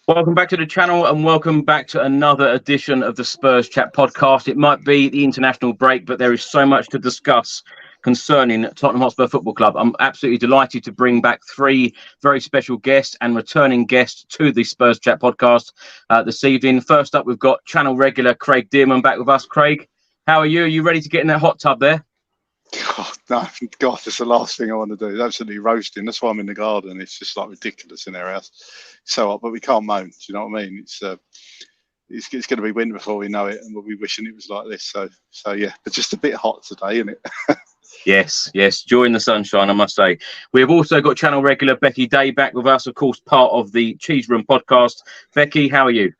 Welcome back to the channel and welcome back to another edition of the Spurs Chat podcast. It might be the international break, but there is so much to discuss concerning Tottenham Hotspur Football Club. I'm absolutely delighted to bring back three very special guests and returning guests to the Spurs Chat podcast this evening. First up, we've got channel regular Craig Dearman back with us. Craig, how are you? Are you ready to get in that hot tub there? God, no, God, that's the last thing I want to do. It's absolutely roasting. That's why I'm in the garden. It's just like ridiculous in our house. So hot, but we can't moan. Do you know what I mean? It's going to be winter before we know it, and we'll be wishing it was like this. So yeah, but just a bit hot today, isn't it? Yes, enjoying the sunshine, I must say. We have also got channel regular Becky Day back with us, of course, part of the Cheese Room podcast. Becky, how are you?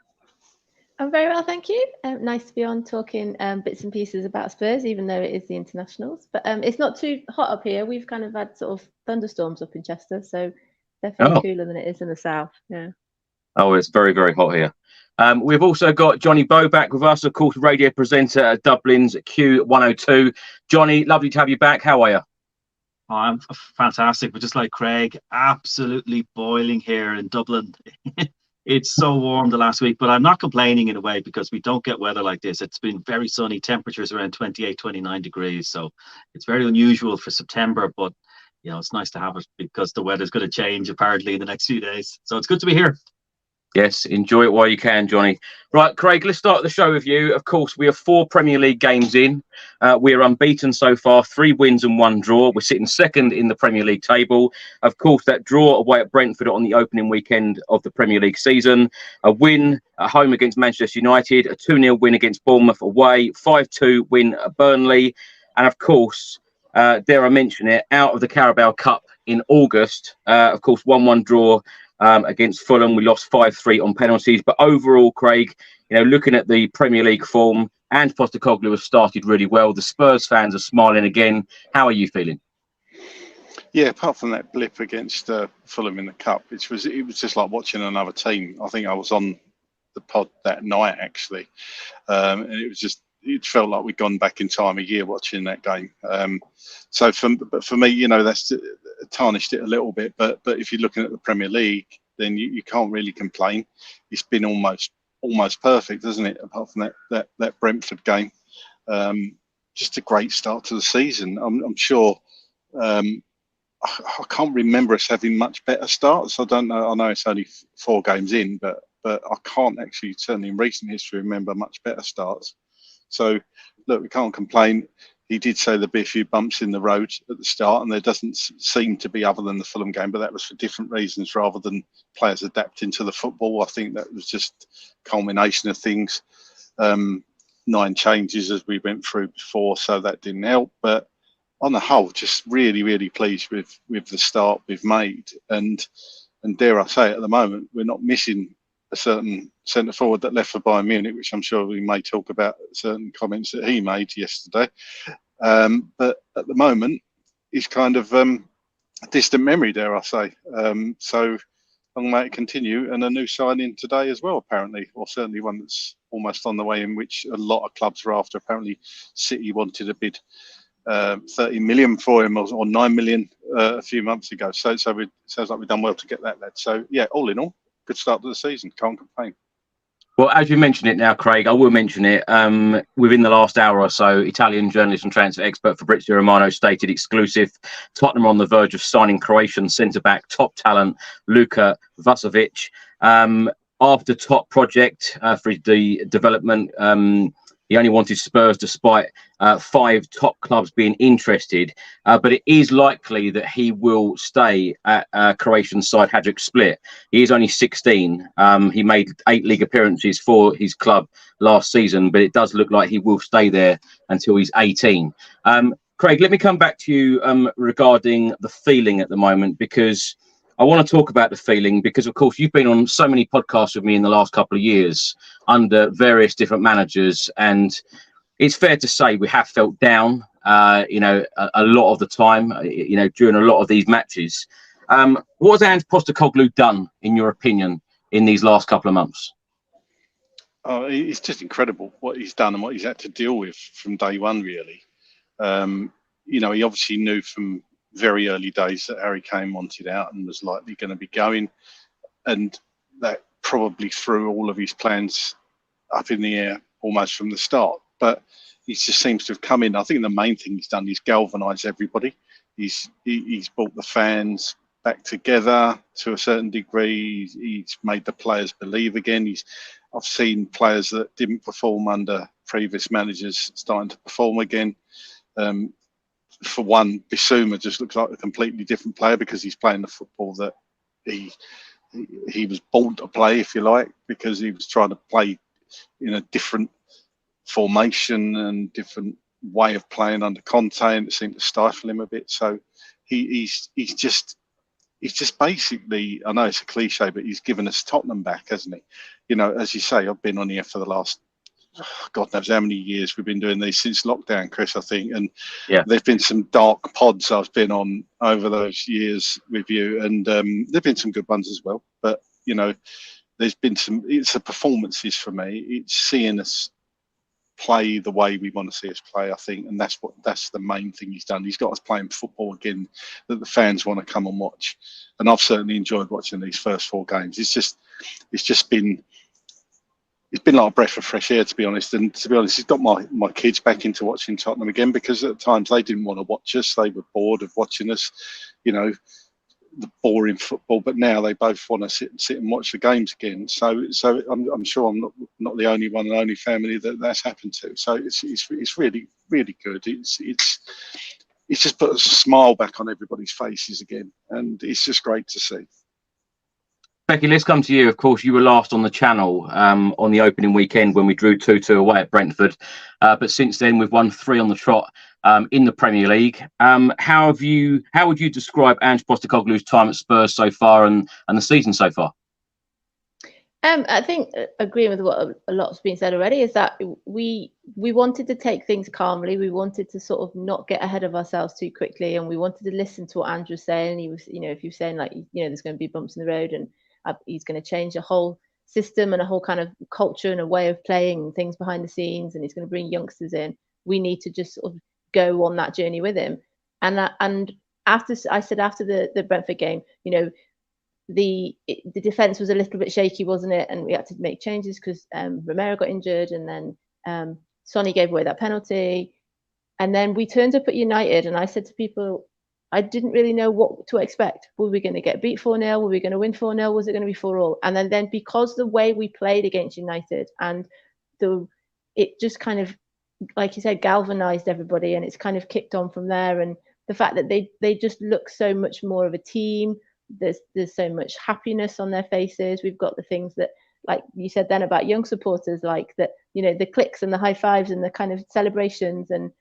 I'm very well, thank you. Nice to be on talking bits and pieces about Spurs, even though it is the internationals. But it's not too hot up here. We've kind of had sort of thunderstorms up in Chester, so definitely cooler than it is in the south. Yeah. Oh, it's very, very hot here. We've also got Johnny Bow back with us, of course, radio presenter at Dublin's Q102. Johnny, lovely to have you back. How are you? Oh, I'm fantastic, but just like Craig, absolutely boiling here in Dublin. It's so warm the last week, but I'm not complaining in a way because we don't get weather like this. It's been very sunny, temperatures around 28, 29 degrees. So it's very unusual for September, but you know, it's nice to have it because the weather's going to change apparently in the next few days. So it's good to be here. Yes, enjoy it while you can, Johnny. Right, Craig, let's start the show with you. Of course, we are 4 Premier League games in. We are unbeaten so far, 3 wins and 1 draw. We're sitting second in the Premier League table. Of course, that draw away at Brentford on the opening weekend of the Premier League season. A win at home against Manchester United, a 2-0 win against Bournemouth away, 5-2 win at Burnley. And of course, dare I mention it, out of the Carabao Cup in August, of course, 1-1 draw against Fulham. We lost 5-3 on penalties. But overall, Craig, you know, looking at the Premier League form, and Postecoglou has started really well. The Spurs fans are smiling again. How are you feeling? Yeah, apart from that blip against Fulham in the Cup, it was just like watching another team. I think I was on the pod that night, actually. And it felt like we'd gone back in time a year watching that game. So for me, you know, that's tarnished it a little bit. But if you're looking at the Premier League, then you can't really complain. It's been almost perfect, isn't it? Apart from that Brentford game, just a great start to the season. I'm sure. I can't remember us having much better starts. I don't know. I know it's only 4 games in, but I can't actually, certainly in recent history, remember much better starts. So, look, we can't complain. He did say there'd be a few bumps in the road at the start, and there doesn't seem to be, other than the Fulham game, but that was for different reasons rather than players adapting to the football. I think that was just a culmination of things. 9 changes as we went through before, so that didn't help. But on the whole, just really, really pleased with the start we've made. And dare I say, at the moment, we're not missing a certain centre forward that left for Bayern Munich, which I'm sure we may talk about certain comments that he made yesterday. But at the moment, he's kind of a distant memory, dare I say. So long may it continue. And a new signing today as well, apparently, or certainly one that's almost on the way, in which a lot of clubs are after. Apparently, City wanted a bid 30 million for him, or 9 million a few months ago. So it sounds like we've done well to get that lad. So yeah, all in all, good start to the season. Can't complain. Well, as you mentioned it now, Craig, I will mention it. Within the last hour or so, Italian journalist and transfer expert Fabrizio Romano stated exclusive: Tottenham are on the verge of signing Croatian centre-back top talent Luka Vušković. After top project for the development, he only wanted Spurs, despite 5 top clubs being interested. But it is likely that he will stay at Croatian side Hajduk Split. He is only 16. He made 8 league appearances for his club last season, but it does look like he will stay there until he's 18. Craig, let me come back to you regarding the feeling at the moment, because I want to talk about the feeling, because, of course, you've been on so many podcasts with me in the last couple of years under various different managers, and it's fair to say we have felt down, you know, a lot of the time, you know, during a lot of these matches. What has Ange Postecoglou done, in your opinion, in these last couple of months? Oh, it's just incredible what he's done and what he's had to deal with from day one, really. You know, he obviously knew from very early days that Harry Kane wanted out and was likely going to be going, and that probably threw all of his plans up in the air almost from the start. But he just seems to have come in. I think the main thing he's done is galvanise everybody. He's brought the fans back together to a certain degree. He's made the players believe again. I've seen players that didn't perform under previous managers starting to perform again. For one, Bissouma just looks like a completely different player because he's playing the football that he was born to play, if you like, because he was trying to play in a different formation and different way of playing under Conte, and it seemed to stifle him a bit. So he's just basically, I know it's a cliche, but he's given us Tottenham back, hasn't he? You know, as you say, I've been on here for the last, God knows how many years we've been doing these since lockdown, Chris, I think. And there've been some dark pods I've been on over those years with you, and there've been some good ones as well. But, you know, there's been it's the performances for me. It's seeing us play the way we want to see us play, I think, and that's the main thing he's done. He's got us playing football again that the fans want to come and watch, and I've certainly enjoyed watching these first 4 games. It's been like a breath of fresh air, to be honest. And to be honest, he's got my kids back into watching Tottenham again, because at times they didn't want to watch us. They were bored of watching us, you know, the boring football. But now they both want to sit and watch the games again. So I'm sure I'm not the only one and only family that's happened to. So it's really, really good. It's just put a smile back on everybody's faces again, and it's just great to see. Becky, let's come to you. Of course, you were last on the channel on the opening weekend when we drew 2-2 away at Brentford. But since then, we've won 3 on the trot in the Premier League. How would you describe Ange Postecoglou's time at Spurs so far and the season so far? I think agreeing with what a lot's been said already is that we wanted to take things calmly. We wanted to sort of not get ahead of ourselves too quickly, and we wanted to listen to what Ange was saying. He was, you know, if he was saying like, you know, there's going to be bumps in the road and he's going to change a whole system and a whole kind of culture and a way of playing and things behind the scenes, and he's going to bring youngsters in, we need to just sort of go on that journey with him. And after the Brentford game, you know, the defense was a little bit shaky, wasn't it? And we had to make changes because Romero got injured, and then Sonny gave away that penalty, and then we turned up at United, and I said to people, I didn't really know what to expect. Were we going to get beat 4-0? Were we going to win 4-0? Was it going to be 4-all? And then because the way we played against United, and it just kind of, like you said, galvanized everybody, and it's kind of kicked on from there. And the fact that they just look so much more of a team. There's so much happiness on their faces. We've got the things that, like you said then about young supporters, like that, you know, the clicks and the high fives and the kind of celebrations. And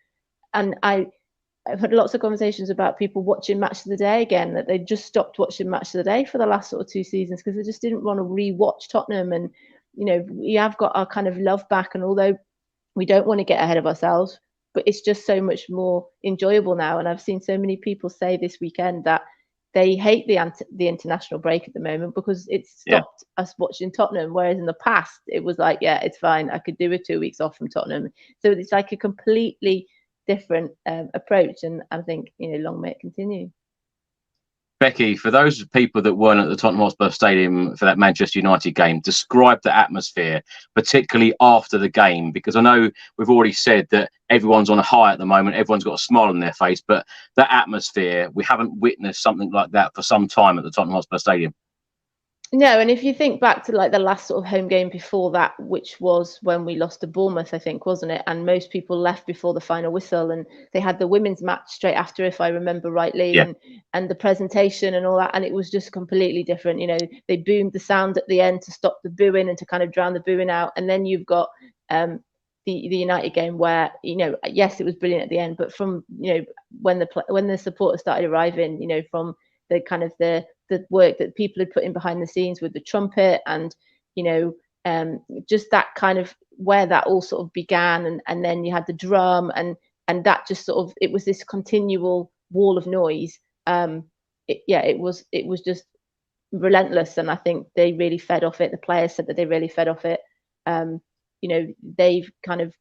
I've had lots of conversations about people watching Match of the Day again, that they just stopped watching Match of the Day for the last sort of 2 seasons because they just didn't want to re-watch Tottenham. And, you know, we have got our kind of love back, and although we don't want to get ahead of ourselves, but it's just so much more enjoyable now. And I've seen so many people say this weekend that they hate the international break at the moment because it's stopped us watching Tottenham, whereas in the past it was like, yeah, it's fine, I could do with 2 weeks off from Tottenham. So it's like a completely different approach, and I think, you know, long may it continue. Becky, for those people that weren't at the Tottenham Hotspur Stadium for that Manchester United game, describe the atmosphere, particularly after the game, because I know we've already said that everyone's on a high at the moment, everyone's got a smile on their face, but that atmosphere, we haven't witnessed something like that for some time at the Tottenham Hotspur Stadium. No, and if you think back to like the last sort of home game before that, which was when we lost to Bournemouth, I think, wasn't it? And most people left before the final whistle, and they had the women's match straight after, if I remember rightly, and the presentation and all that, and it was just completely different. You know, they boomed the sound at the end to stop the booing and to kind of drown the booing out, and then you've got the United game where, you know, yes, it was brilliant at the end, but from, you know, when the supporters started arriving, you know, from the kind of the work that people had put in behind the scenes with the trumpet, and, you know, just that kind of where that all sort of began, and then you had the drum, and that just sort of, it was this continual wall of noise. It was just relentless, and I think they really fed off it. The players said that they really fed off it. You know, they've kind of,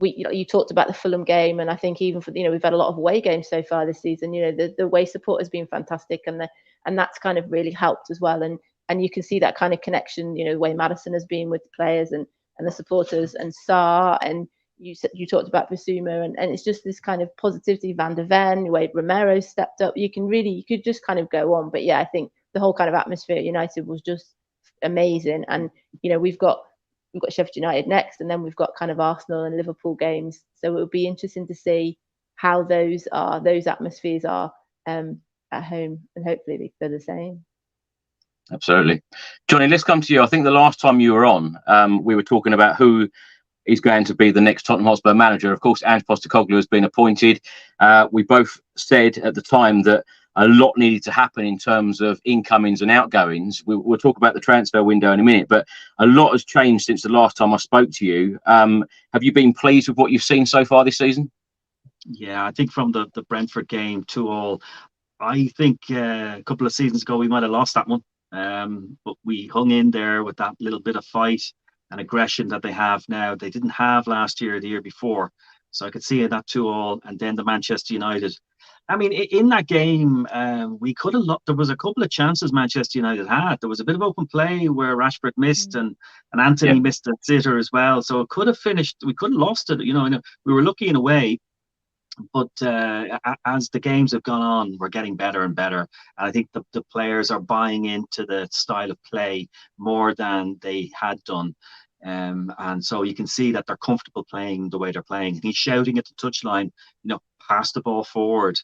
you talked about the Fulham game, and I think even for, you know, we've had a lot of away games so far this season. You know, the away support has been fantastic, and that's kind of really helped as well. And and you can see that kind of connection, you know, the way Maddison has been with the players and the supporters, and Sarr, and you talked about Bissouma, and it's just this kind of positivity. Van der Ven, the way Romero stepped up, you could just kind of go on. But yeah, I think the whole kind of atmosphere at United was just amazing. And you know, we've got Sheffield United next, and then we've got kind of Arsenal and Liverpool games, so it will be interesting to see how those atmospheres are at home, and hopefully they're the same. Absolutely. Johnny, let's come to you. I think the last time you were on, we were talking about who is going to be the next Tottenham Hotspur manager. Of course, Ange Postecoglou has been appointed. We both said at the time that a lot needed to happen in terms of incomings and outgoings. We'll talk about the transfer window in a minute, but a lot has changed since the last time I spoke to you. Have you been pleased with what you've seen so far this season? Yeah, I think from the Brentford game 2-2, I think a couple of seasons ago we might have lost that one. But we hung in there with that little bit of fight and aggression that they have now. They didn't have last year, the year before. So I could see that 2-2, and then the Manchester United. I mean, in that game, we could have there was a couple of chances Manchester United had. There was a bit of open play where Rashford missed and Anthony missed a sitter as well. So it could have finished. We could have lost it. You know, we were lucky in a way. But as the games have gone on, we're getting better and better. And I think the players are buying into the style of play more than they had done. And so you can see that they're comfortable playing the way they're playing. And he's shouting at the touchline, you know, pass the ball forward.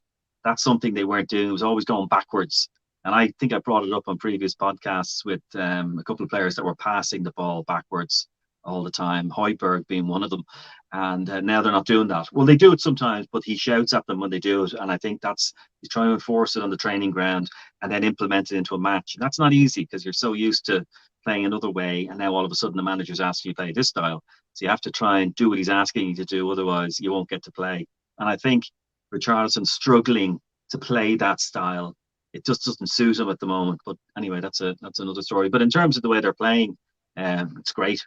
That's something they weren't doing. It was always going backwards. And I think I brought it up on previous podcasts with a couple of players that were passing the ball backwards all the time, Højbjerg being one of them. And now they're not doing that. Well, they do it sometimes, but he shouts at them when they do it. And I think he's trying to enforce it on the training ground and then implement it into a match. And that's not easy because you're so used to playing another way. And now all of a sudden the manager's asking you to play this style. So you have to try and do what he's asking you to do. Otherwise, you won't get to play. And I think Richarlison's struggling to play that style. It just doesn't suit him at the moment. But anyway, that's another story. But in terms of the way they're playing, it's great.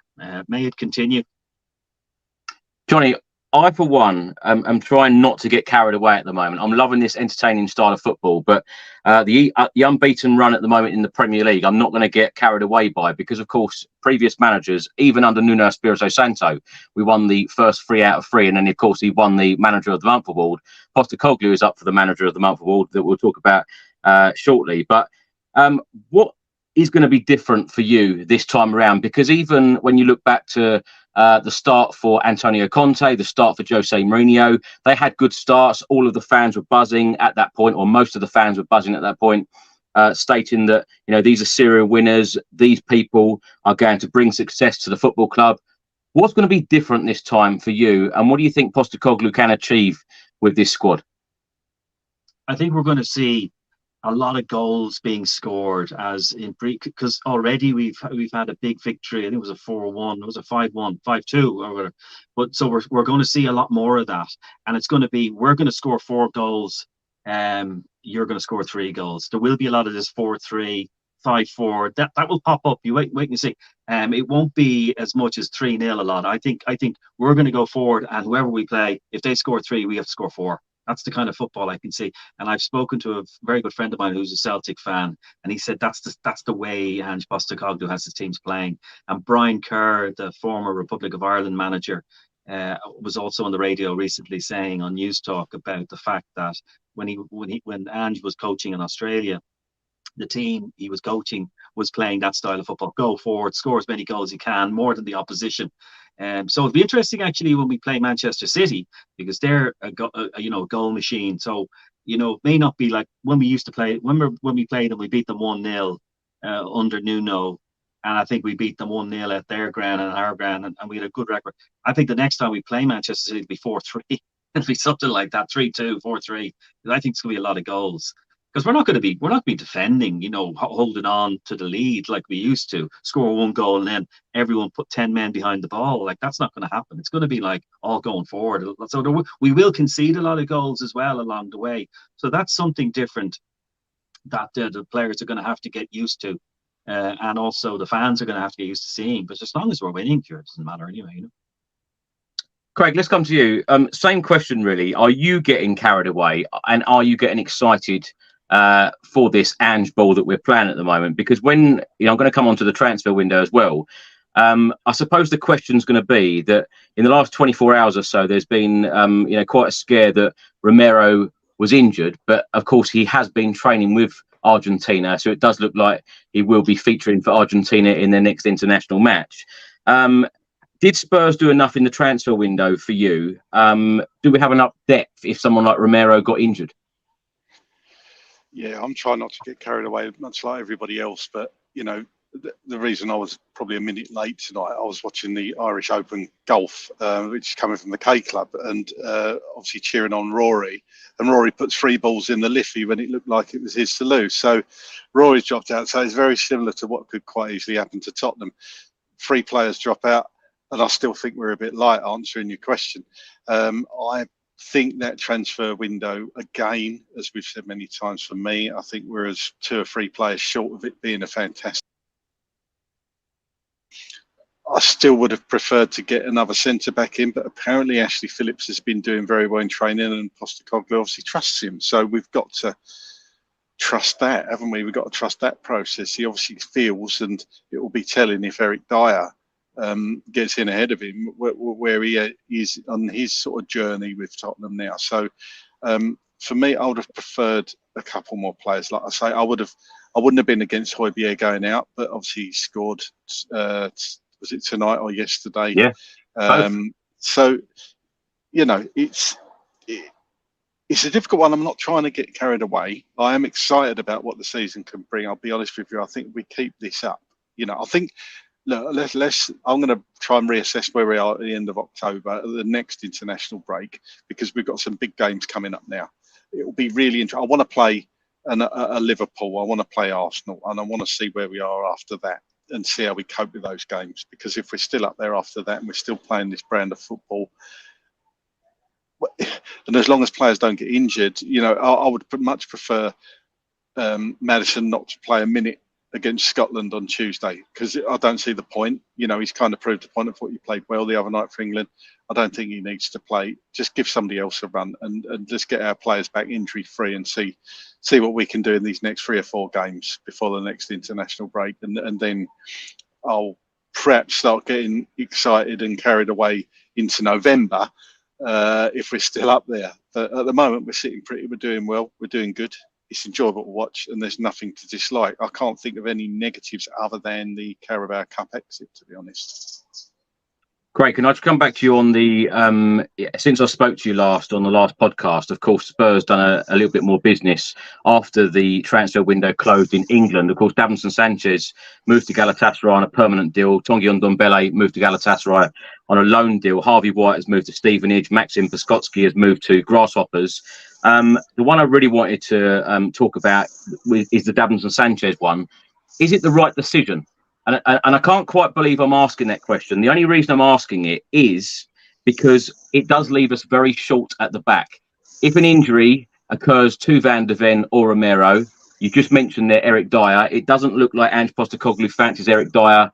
May it continue. Johnny, I, for one, am trying not to get carried away at the moment. I'm loving this entertaining style of football, but the unbeaten run at the moment in the Premier League, I'm not going to get carried away by, because, of course, previous managers, even under Nuno Espirito Santo, we won the first 3 out of 3, and then, of course, he won the Manager of the Month award. Postecoglou is up for the Manager of the Month award that we'll talk about shortly. But what is going to be different for you this time around? Because even when you look back to the start for Antonio Conte, the start for Jose Mourinho, they had good starts. All of the fans were buzzing at that point, or most of the fans were buzzing at that point, stating that, you know, these are serial winners. These people are going to bring success to the football club. What's going to be different this time for you? And what do you think Postecoglou can achieve with this squad? I think we're going to see a lot of goals being scored, as in because already we've had a big victory. I think it was a 4-1, it was a 5-1, 5-2 or whatever. But so we're going to see a lot more of that, and it's going to be, we're going to score 4 goals, you're going to score 3 goals. There will be a lot of this 4-3, 5-4. That will pop up. You wait and see. It won't be as much as 3-0 a lot. I think we're going to go forward, and whoever we play, if they score 3, we have to score 4. That's the kind of football I can see. And I've spoken to a very good friend of mine who's a Celtic fan, and he said that's the way Ange Postecoglou has his teams playing. And Brian Kerr, the former Republic of Ireland manager, was also on the radio recently saying on News Talk about the fact that when Ange was coaching in Australia, the team he was coaching was playing that style of football: go forward, score as many goals as you can, more than the opposition. So it'll be interesting actually when we play Manchester City, because they're a goal machine. So, you know, it may not be like when we used to play, when we played them, we beat them 1-0 under Nuno, and I think we beat them 1-0 at their ground and our ground, and we had a good record. I think the next time we play Manchester City, it'll be 4-3. It'll be something like that, 3-2, 4-3. I think it's going to be a lot of goals. Because we're not going to be defending, you know, holding on to the lead like we used to, score 1 goal and then everyone put 10 men behind the ball. Like, that's not going to happen. It's going to be like all going forward. So we will concede a lot of goals as well along the way. So that's something different that the players are going to have to get used to, and also the fans are going to have to get used to seeing. But as long as we're winning, it doesn't matter anyway, you know. Craig, let's come to you. Same question, really. Are you getting carried away, and are you getting excited for this Ange ball that we're playing at the moment? Because when I'm going to come on to the transfer window as well. I suppose the question's going to be that in the last 24 hours or so, there's been quite a scare that Romero was injured, but of course he has been training with Argentina, so it does look like he will be featuring for Argentina in their next international match. Did Spurs do enough in the transfer window for you? Do we have enough depth if someone like Romero got injured? Yeah, I'm trying not to get carried away, much like everybody else. But the reason I was probably a minute late tonight, I was watching the Irish Open golf, which is coming from the K Club, and obviously cheering on Rory. And Rory puts 3 balls in the Liffey when it looked like it was his to lose. So Rory's dropped out. So it's very similar to what could quite easily happen to Tottenham. 3 players drop out, and I still think we're a bit light answering your question. I think that transfer window, again, as we've said many times, for me, I think we're as 2 or 3 players short of it being a fantastic. I still would have preferred to get another centre back in, but apparently Ashley Phillips has been doing very well in training, and Postecoglou obviously trusts him. So we've got to trust that, haven't we? We've got to trust that process. He obviously feels, and it will be telling if Eric Dyer gets in ahead of him, where he is on his sort of journey with Tottenham now. So for me, I would have preferred a couple more players. Like I say, I wouldn't have been against Højbjerg going out, but obviously he scored. Was it tonight or yesterday? Yeah. So it's a difficult one. I'm not trying to get carried away. I am excited about what the season can bring. I'll be honest with you. I think we keep this up. I think. Look, I'm going to try and reassess where we are at the end of October, at the next international break, because we've got some big games coming up now. It will be really interesting. I want to play a Liverpool. I want to play Arsenal, and I want to see where we are after that and see how we cope with those games. Because if we're still up there after that and we're still playing this brand of football, and as long as players don't get injured, I would much prefer Maddison not to play a minute against Scotland on Tuesday, because I don't see the point. He's kind of proved the point of what he played well the other night for England. I don't think he needs to play. Just give somebody else a run and just get our players back injury free and see what we can do in these next 3 or 4 games before the next international break. And then I'll perhaps start getting excited and carried away into November if we're still up there. But at the moment, we're doing well. We're doing good. It's enjoyable to watch, and there's nothing to dislike. I can't think of any negatives other than the Carabao Cup exit, to be honest. Great. Can I just come back to you on the since I spoke to you last on the last podcast? Of course, Spurs done a little bit more business after the transfer window closed in England. Of course, Davinson Sanchez moved to Galatasaray on a permanent deal. Tanguy Ndombele moved to Galatasaray on a loan deal. Harvey White has moved to Stevenage. Maxim Piskotski has moved to Grasshoppers. The one I really wanted to talk about is the Davinson Sanchez one. Is it the right decision? And I can't quite believe I'm asking that question. The only reason I'm asking it is because it does leave us very short at the back. If an injury occurs to Van de Ven or Romero, you just mentioned there Eric Dyer, it doesn't look like Ange Postecoglou fancies Eric Dyer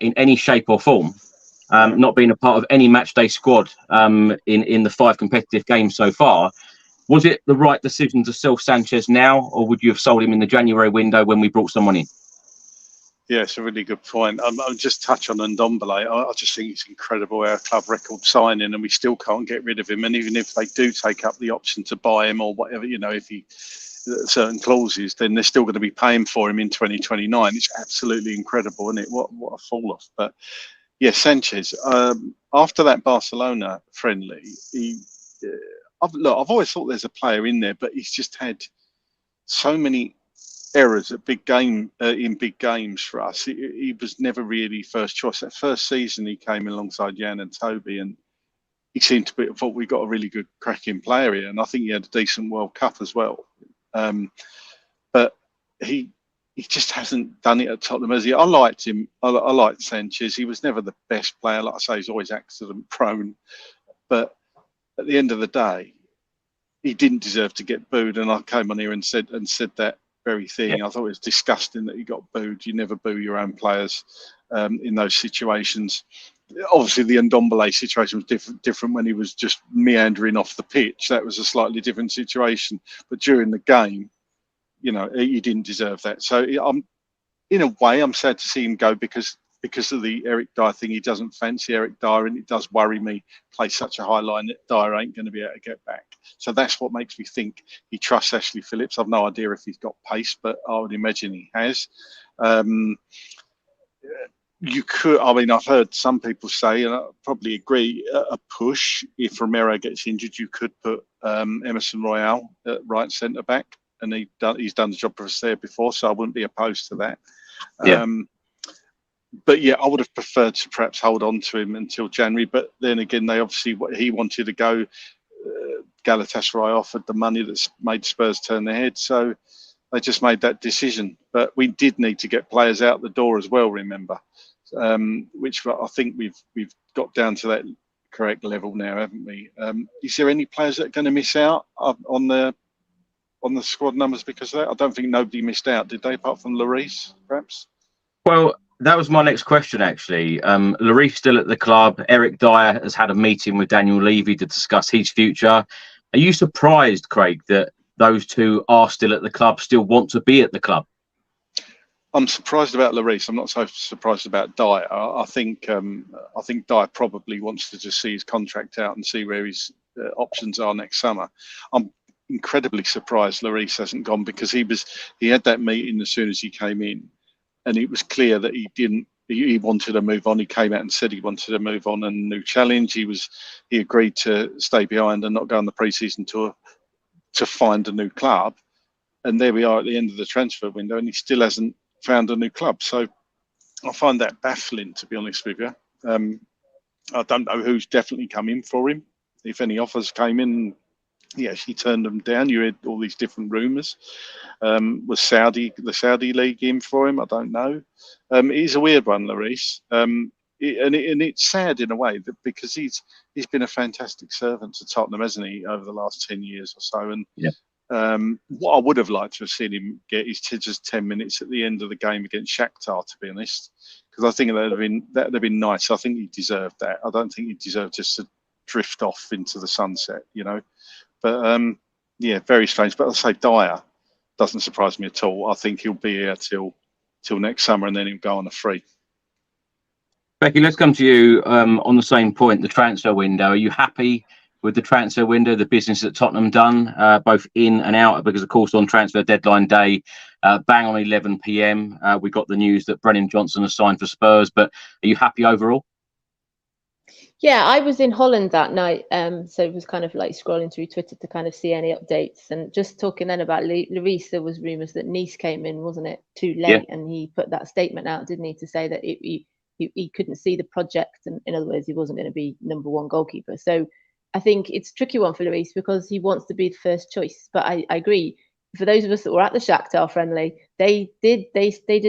in any shape or form, not being a part of any matchday squad in the 5 competitive games so far. Was it the right decision to sell Sanchez now, or would you have sold him in the January window when we brought someone in? Yeah, it's a really good point. I'll just touch on Ndombele. I just think it's incredible, our club record signing, and we still can't get rid of him. And even if they do take up the option to buy him or whatever, if he certain clauses, then they're still going to be paying for him in 2029. It's absolutely incredible, isn't it? What a fall off. But yeah, Sanchez. After that Barcelona friendly, I've always thought there's a player in there, but he's just had so many errors at in big games for us. He was never really first choice. That first season he came alongside Jan and Toby, and he seemed to be, thought we got a really good cracking player here, and I think he had a decent World Cup as well. But he just hasn't done it at Tottenham, has he? I liked him. I liked Sanchez. He was never the best player. Like I say, he's always accident prone, but at the end of the day, he didn't deserve to get booed. And I came on here and said that very thing. I thought it was disgusting that he got booed. You never boo your own players in those situations. Obviously, the Ndombele situation was different when he was just meandering off the pitch. That was a slightly different situation. But during the game, you know, he didn't deserve that. So in a way, I'm sad to see him go because of the Eric Dyer thing. He doesn't fancy Eric Dyer, and it does worry me. Play such a high line that Dyer ain't going to be able to get back. So that's what makes me think he trusts Ashley Phillips. I've no idea if he's got pace, but I would imagine he has. You could, I mean, I've heard some people say, and I probably agree, a push. If Romero gets injured, you could put Emerson Royale at right centre back, and he's done the job for us there before, so I wouldn't be opposed to that. Yeah. But yeah, I would have preferred to perhaps hold on to him until January. But then again, he wanted to go. Galatasaray offered the money that's made Spurs turn their head, so they just made that decision. But we did need to get players out the door as well. Remember, which I think we've got down to that correct level now, haven't we? Is there any players that are going to miss out on the squad numbers because of that? I don't think nobody missed out, did they, apart from Lloris, perhaps? Well, that was my next question, actually. Lloris still at the club. Eric Dyer has had a meeting with Daniel Levy to discuss his future. Are you surprised, Craig, that those two are still at the club, still want to be at the club? I'm surprised about Lloris. I'm not so surprised about Dyer. I think Dyer probably wants to just see his contract out and see where his options are next summer. I'm incredibly surprised Lloris hasn't gone because he had that meeting as soon as he came in, and it was clear that he wanted to move on. He came out and said he wanted to move on and a new challenge. He agreed to stay behind and not go on the pre-season tour to find a new club. And there we are at the end of the transfer window, and he still hasn't found a new club. So I find that baffling, to be honest with you. I don't know who's definitely come in for him. If any offers came in, he actually turned them down. You had all these different rumours. Was the Saudi league in for him? I don't know. He's a weird one, Lloris. And it's sad in a way because he's been a fantastic servant to Tottenham, hasn't he, over the last 10 years or so? And yeah. What I would have liked to have seen him get is just 10 minutes at the end of the game against Shakhtar, to be honest, because I think that would have been nice. I think he deserved that. I don't think he deserved just to drift off into the sunset, you know. But yeah, very strange. But I'll say Dyer doesn't surprise me at all. I think he'll be here till next summer, and then he'll go on a free. Becky, let's come to you on the same point, the transfer window. Are you happy with the transfer window, the business that Tottenham done, both in and out? Because, of course, on transfer deadline day, bang on 11 p.m, we got the news that Brennan Johnson has signed for Spurs. But are you happy overall? Yeah, I was in Holland that night, so it was kind of like scrolling through Twitter to kind of see any updates. And just talking then about Lloris, there was rumours that Nice came in, wasn't it, too late? Yeah. And he put that statement out, didn't he, to say that he couldn't see the project, and in other words, he wasn't going to be #1 goalkeeper. So I think it's a tricky one for Lloris because he wants to be the first choice. But I agree. For those of us that were at the Shakhtar friendly, they did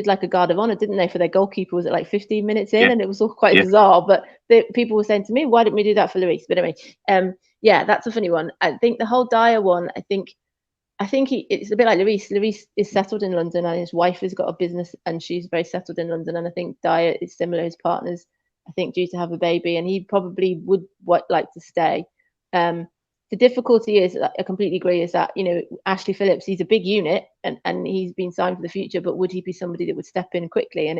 like a guard of honor, didn't they, for their goalkeeper? Was it like 15 minutes in? Yeah. And it was all quite bizarre. But people were saying to me, why didn't we do that for Lloris? But anyway, yeah, that's a funny one. I think the whole Dyer one, I think it's a bit like Lloris. Lloris is settled in London, and his wife has got a business, and she's very settled in London. And I think Dyer is similar. His partner's, I think, due to have a baby, and he probably would like to stay. The difficulty is, I completely agree, is that, you know, Ashley Phillips, he's a big unit and he's been signed for the future, but would he be somebody that would step in quickly? And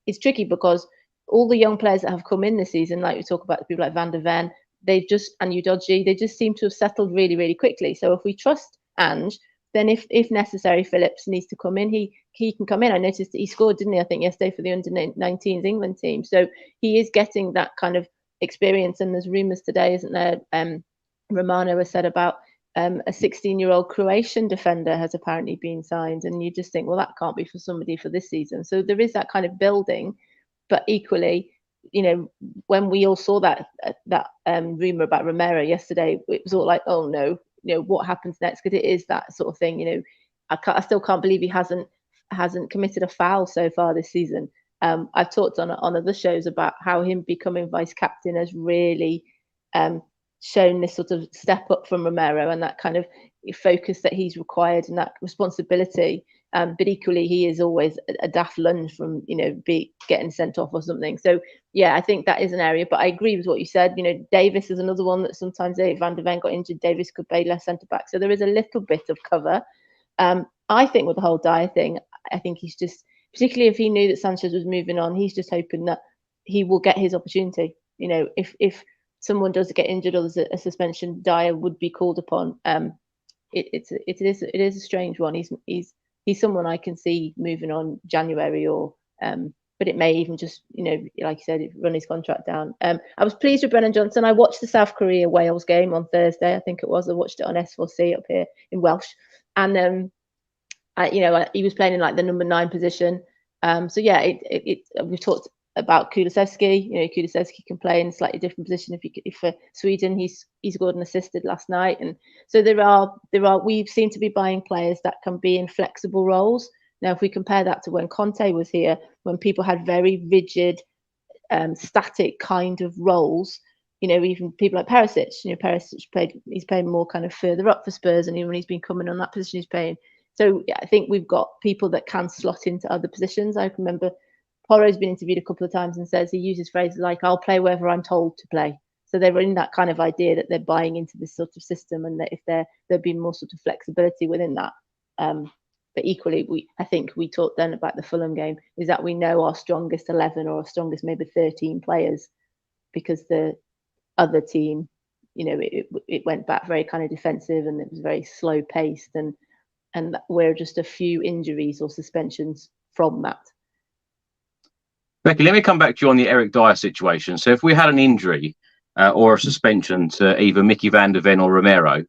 it's tricky because all the young players that have come in this season, like we talk about people like Van der Ven, and Udogie, they just seem to have settled really, really quickly. So if we trust Ange, then if necessary, Phillips needs to come in, he can come in. I noticed that he scored, didn't he, I think yesterday for the under-19s England team. So he is getting that kind of experience. And there's rumours today, isn't there? Romero has said about a 16-year-old Croatian defender has apparently been signed, and you just think, well, that can't be for somebody for this season. So there is that kind of building, but equally, you know, when we all saw that rumor about Romero yesterday, it was all like, oh no, you know, what happens next? Because it is that sort of thing. You know, I still can't believe he hasn't committed a foul so far this season. I've talked on other shows about how him becoming vice captain has really shown this sort of step up from Romero and that kind of focus that he's required and that responsibility. But equally, he is always a daft lunge from, you know, getting sent off or something. So yeah, I think that is an area. But I agree with what you said. You know, Davis is another one that sometimes Van der Ven got injured. Davis could play less centre back. So there is a little bit of cover. I think with the whole Dier thing, I think he's just, particularly if he knew that Sanchez was moving on, he's just hoping that he will get his opportunity. You know, if someone does get injured or there's a suspension, Dier would be called upon. It is a strange one. He's someone I can see moving on January or but it may even just, you know, like you said, run his contract down. I was pleased with Brennan Johnson. I watched the South Korea Wales game on Thursday, I think it was. I watched it on S4C up here in Welsh, and he was playing in like the number 9 position. So yeah, we've talked about Kulusevski. You know, Kulusevski can play in a slightly different position. If for Sweden, he's scored and assisted last night, and so there are we seem to be buying players that can be in flexible roles. Now, if we compare that to when Conte was here, when people had very rigid, static kind of roles, you know, even people like Perisic, you know, he's playing more kind of further up for Spurs, and even when he's been coming on that position, he's playing. So yeah, I think we've got people that can slot into other positions. I remember Porro's been interviewed a couple of times and says he uses phrases like, I'll play wherever I'm told to play. So they're in that kind of idea that they're buying into this sort of system, and that if there'll be more sort of flexibility within that. But equally, I think we talked then about the Fulham game, is that we know our strongest 11 or our strongest maybe 13 players, because the other team, you know, it went back very kind of defensive, and it was very slow paced, and we're just a few injuries or suspensions from that. Becky, let me come back to you on the Eric Dier situation. So if we had an injury or a suspension to either Mickey van der Ven or Romero,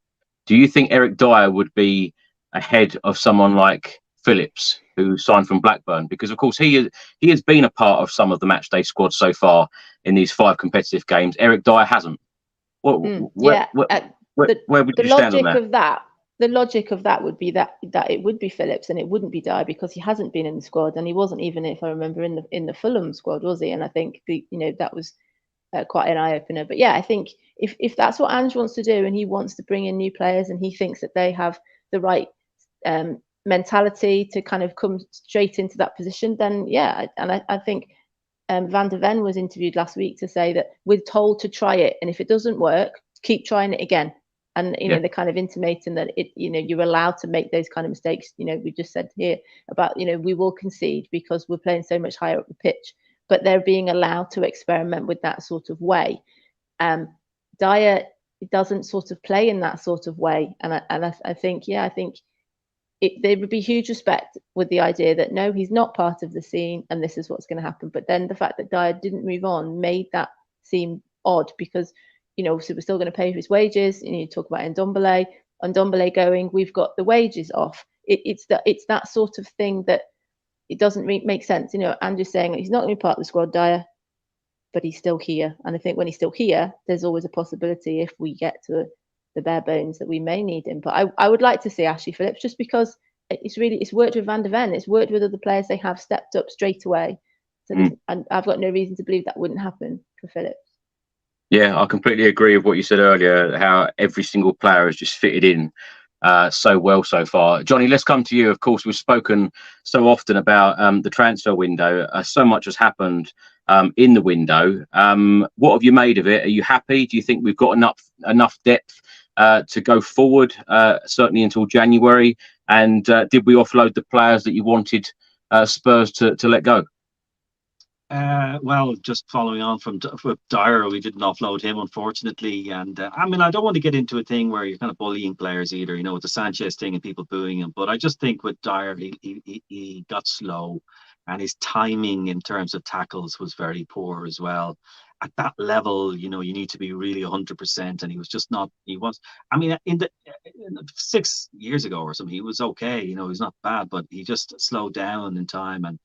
do you think Eric Dier would be ahead of someone like Phillips, who signed from Blackburn? Because of course he has been a part of some of the matchday squad so far in these 5 competitive games. Eric Dier hasn't. Where would you stand on that? The logic of that would be that it would be Phillips and it wouldn't be Dier, because he hasn't been in the squad, and he wasn't even, if I remember, in the Fulham squad, was he? And I think that was quite an eye opener. But yeah, I think if that's what Ange wants to do, and he wants to bring in new players, and he thinks that they have the right mentality to kind of come straight into that position, then yeah. And I think Van der Ven was interviewed last week to say that we're told to try it, and if it doesn't work, keep trying it again. And you know, they're kind of intimating that you're allowed to make those kind of mistakes. You know, we just said here about, we will concede because we're playing so much higher up the pitch, but they're being allowed to experiment with that sort of way. Dier doesn't sort of play in that sort of way, and I think there would be huge respect with the idea that no, he's not part of the scene, and this is what's going to happen. But then the fact that Dier didn't move on made that seem odd, because so we're still going to pay for his wages. You talk about Ndombele going, we've got the wages off. It's that sort of thing that it doesn't make sense. Andrew's saying he's not going to be part of the squad, Dier, but he's still here. And I think when he's still here, there's always a possibility, if we get to the bare bones, that we may need him. But I would like to see Ashley Phillips, just because it's worked with Van der Ven, it's worked with other players. They have stepped up straight away. So and I've got no reason to believe that wouldn't happen for Phillips. Yeah, I completely agree with what you said earlier, how every single player has just fitted in so well so far. Johnny, let's come to you. Of course, we've spoken so often about the transfer window. So much has happened in the window. What have you made of it? Are you happy? Do you think we've got enough depth to go forward, certainly until January? And did we offload the players that you wanted Spurs to let go? Well, just following on from Dier, we didn't offload him, unfortunately. And I don't want to get into a thing where you're kind of bullying players either, with the Sanchez thing and people booing him. But I just think with Dier, he got slow, and his timing in terms of tackles was very poor as well. At that level, you need to be really 100%, and he was just not. He was. In 6 years ago or something, he was okay. He's not bad, but he just slowed down in time. And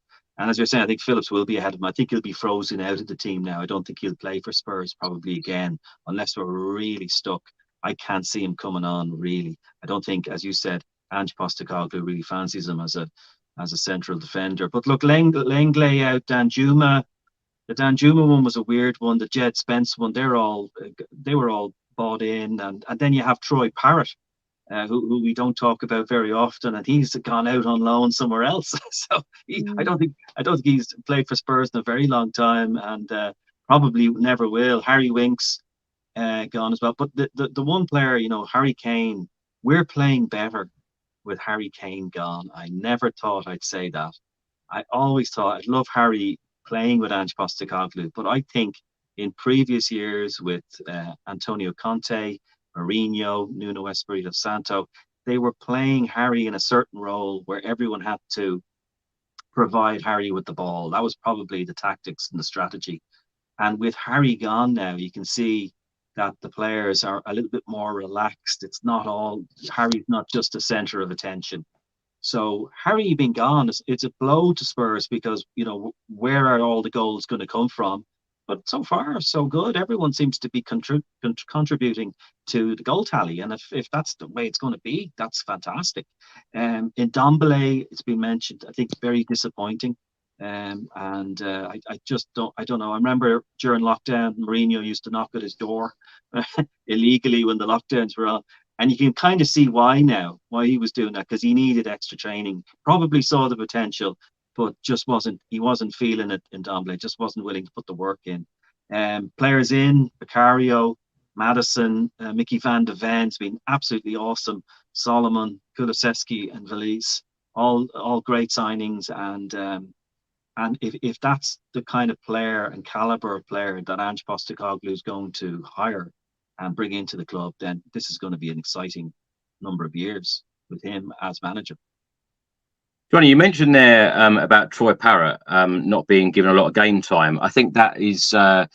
as you're saying, I think Phillips will be ahead of him. I think he'll be frozen out of the team now. I don't think he'll play for Spurs probably again, unless we're really stuck. I can't see him coming on, really. I don't think, as you said, Ange Postecoglou really fancies him as a central defender. But look, Lenglet out, Danjuma. The Danjuma one was a weird one. The Jed Spence one, they were all bought in. And then you have Troy Parrott, who we don't talk about very often, and he's gone out on loan somewhere else. So I don't think he's played for Spurs in a very long time, and probably never will. Harry Winks gone as well. But the one player, Harry Kane, we're playing better with Harry Kane gone. I never thought I'd say that. I always thought I'd love Harry playing with Ange Postecoglou, but I think in previous years with Antonio Conte, Mourinho, Nuno Espirito Santo, they were playing Harry in a certain role where everyone had to provide Harry with the ball. That was probably the tactics and the strategy. And with Harry gone now, you can see that the players are a little bit more relaxed. It's not all, Harry's not just a centre of attention. So Harry being gone, it's a blow to Spurs because, you know, where are all the goals going to come from? But so far, so good. Everyone seems to be contributing to the goal tally. And if that's the way it's going to be, that's fantastic. In Ndombele, it's been mentioned, I think very disappointing. I just don't know. I remember during lockdown, Mourinho used to knock at his door illegally when the lockdowns were on. And you can kind of see why now, why he was doing that, because he needed extra training, probably saw the potential, but just he wasn't feeling it in Ndombele, just wasn't willing to put the work in. Players in, Vicario, Maddison, Mickey van de Ven's been absolutely awesome. Solomon, Kulusevski and Valise, all great signings. And if that's the kind of player and caliber of player that Ange Postecoglou is going to hire and bring into the club, then this is going to be an exciting number of years with him as manager. Johnny, you mentioned there about Troy Parrott not being given a lot of game time. I think that is a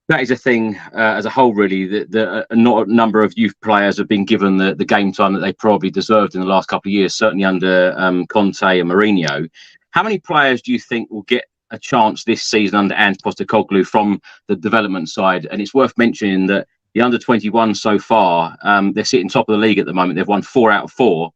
thing as a whole, really, that not a number of youth players have been given the game time that they probably deserved in the last couple of years, certainly under Conte and Mourinho. How many players do you think will get a chance this season under Ange Postecoglou from the development side? And it's worth mentioning that the under-21 so far, they're sitting top of the league at the moment. They've won 4 out of 4.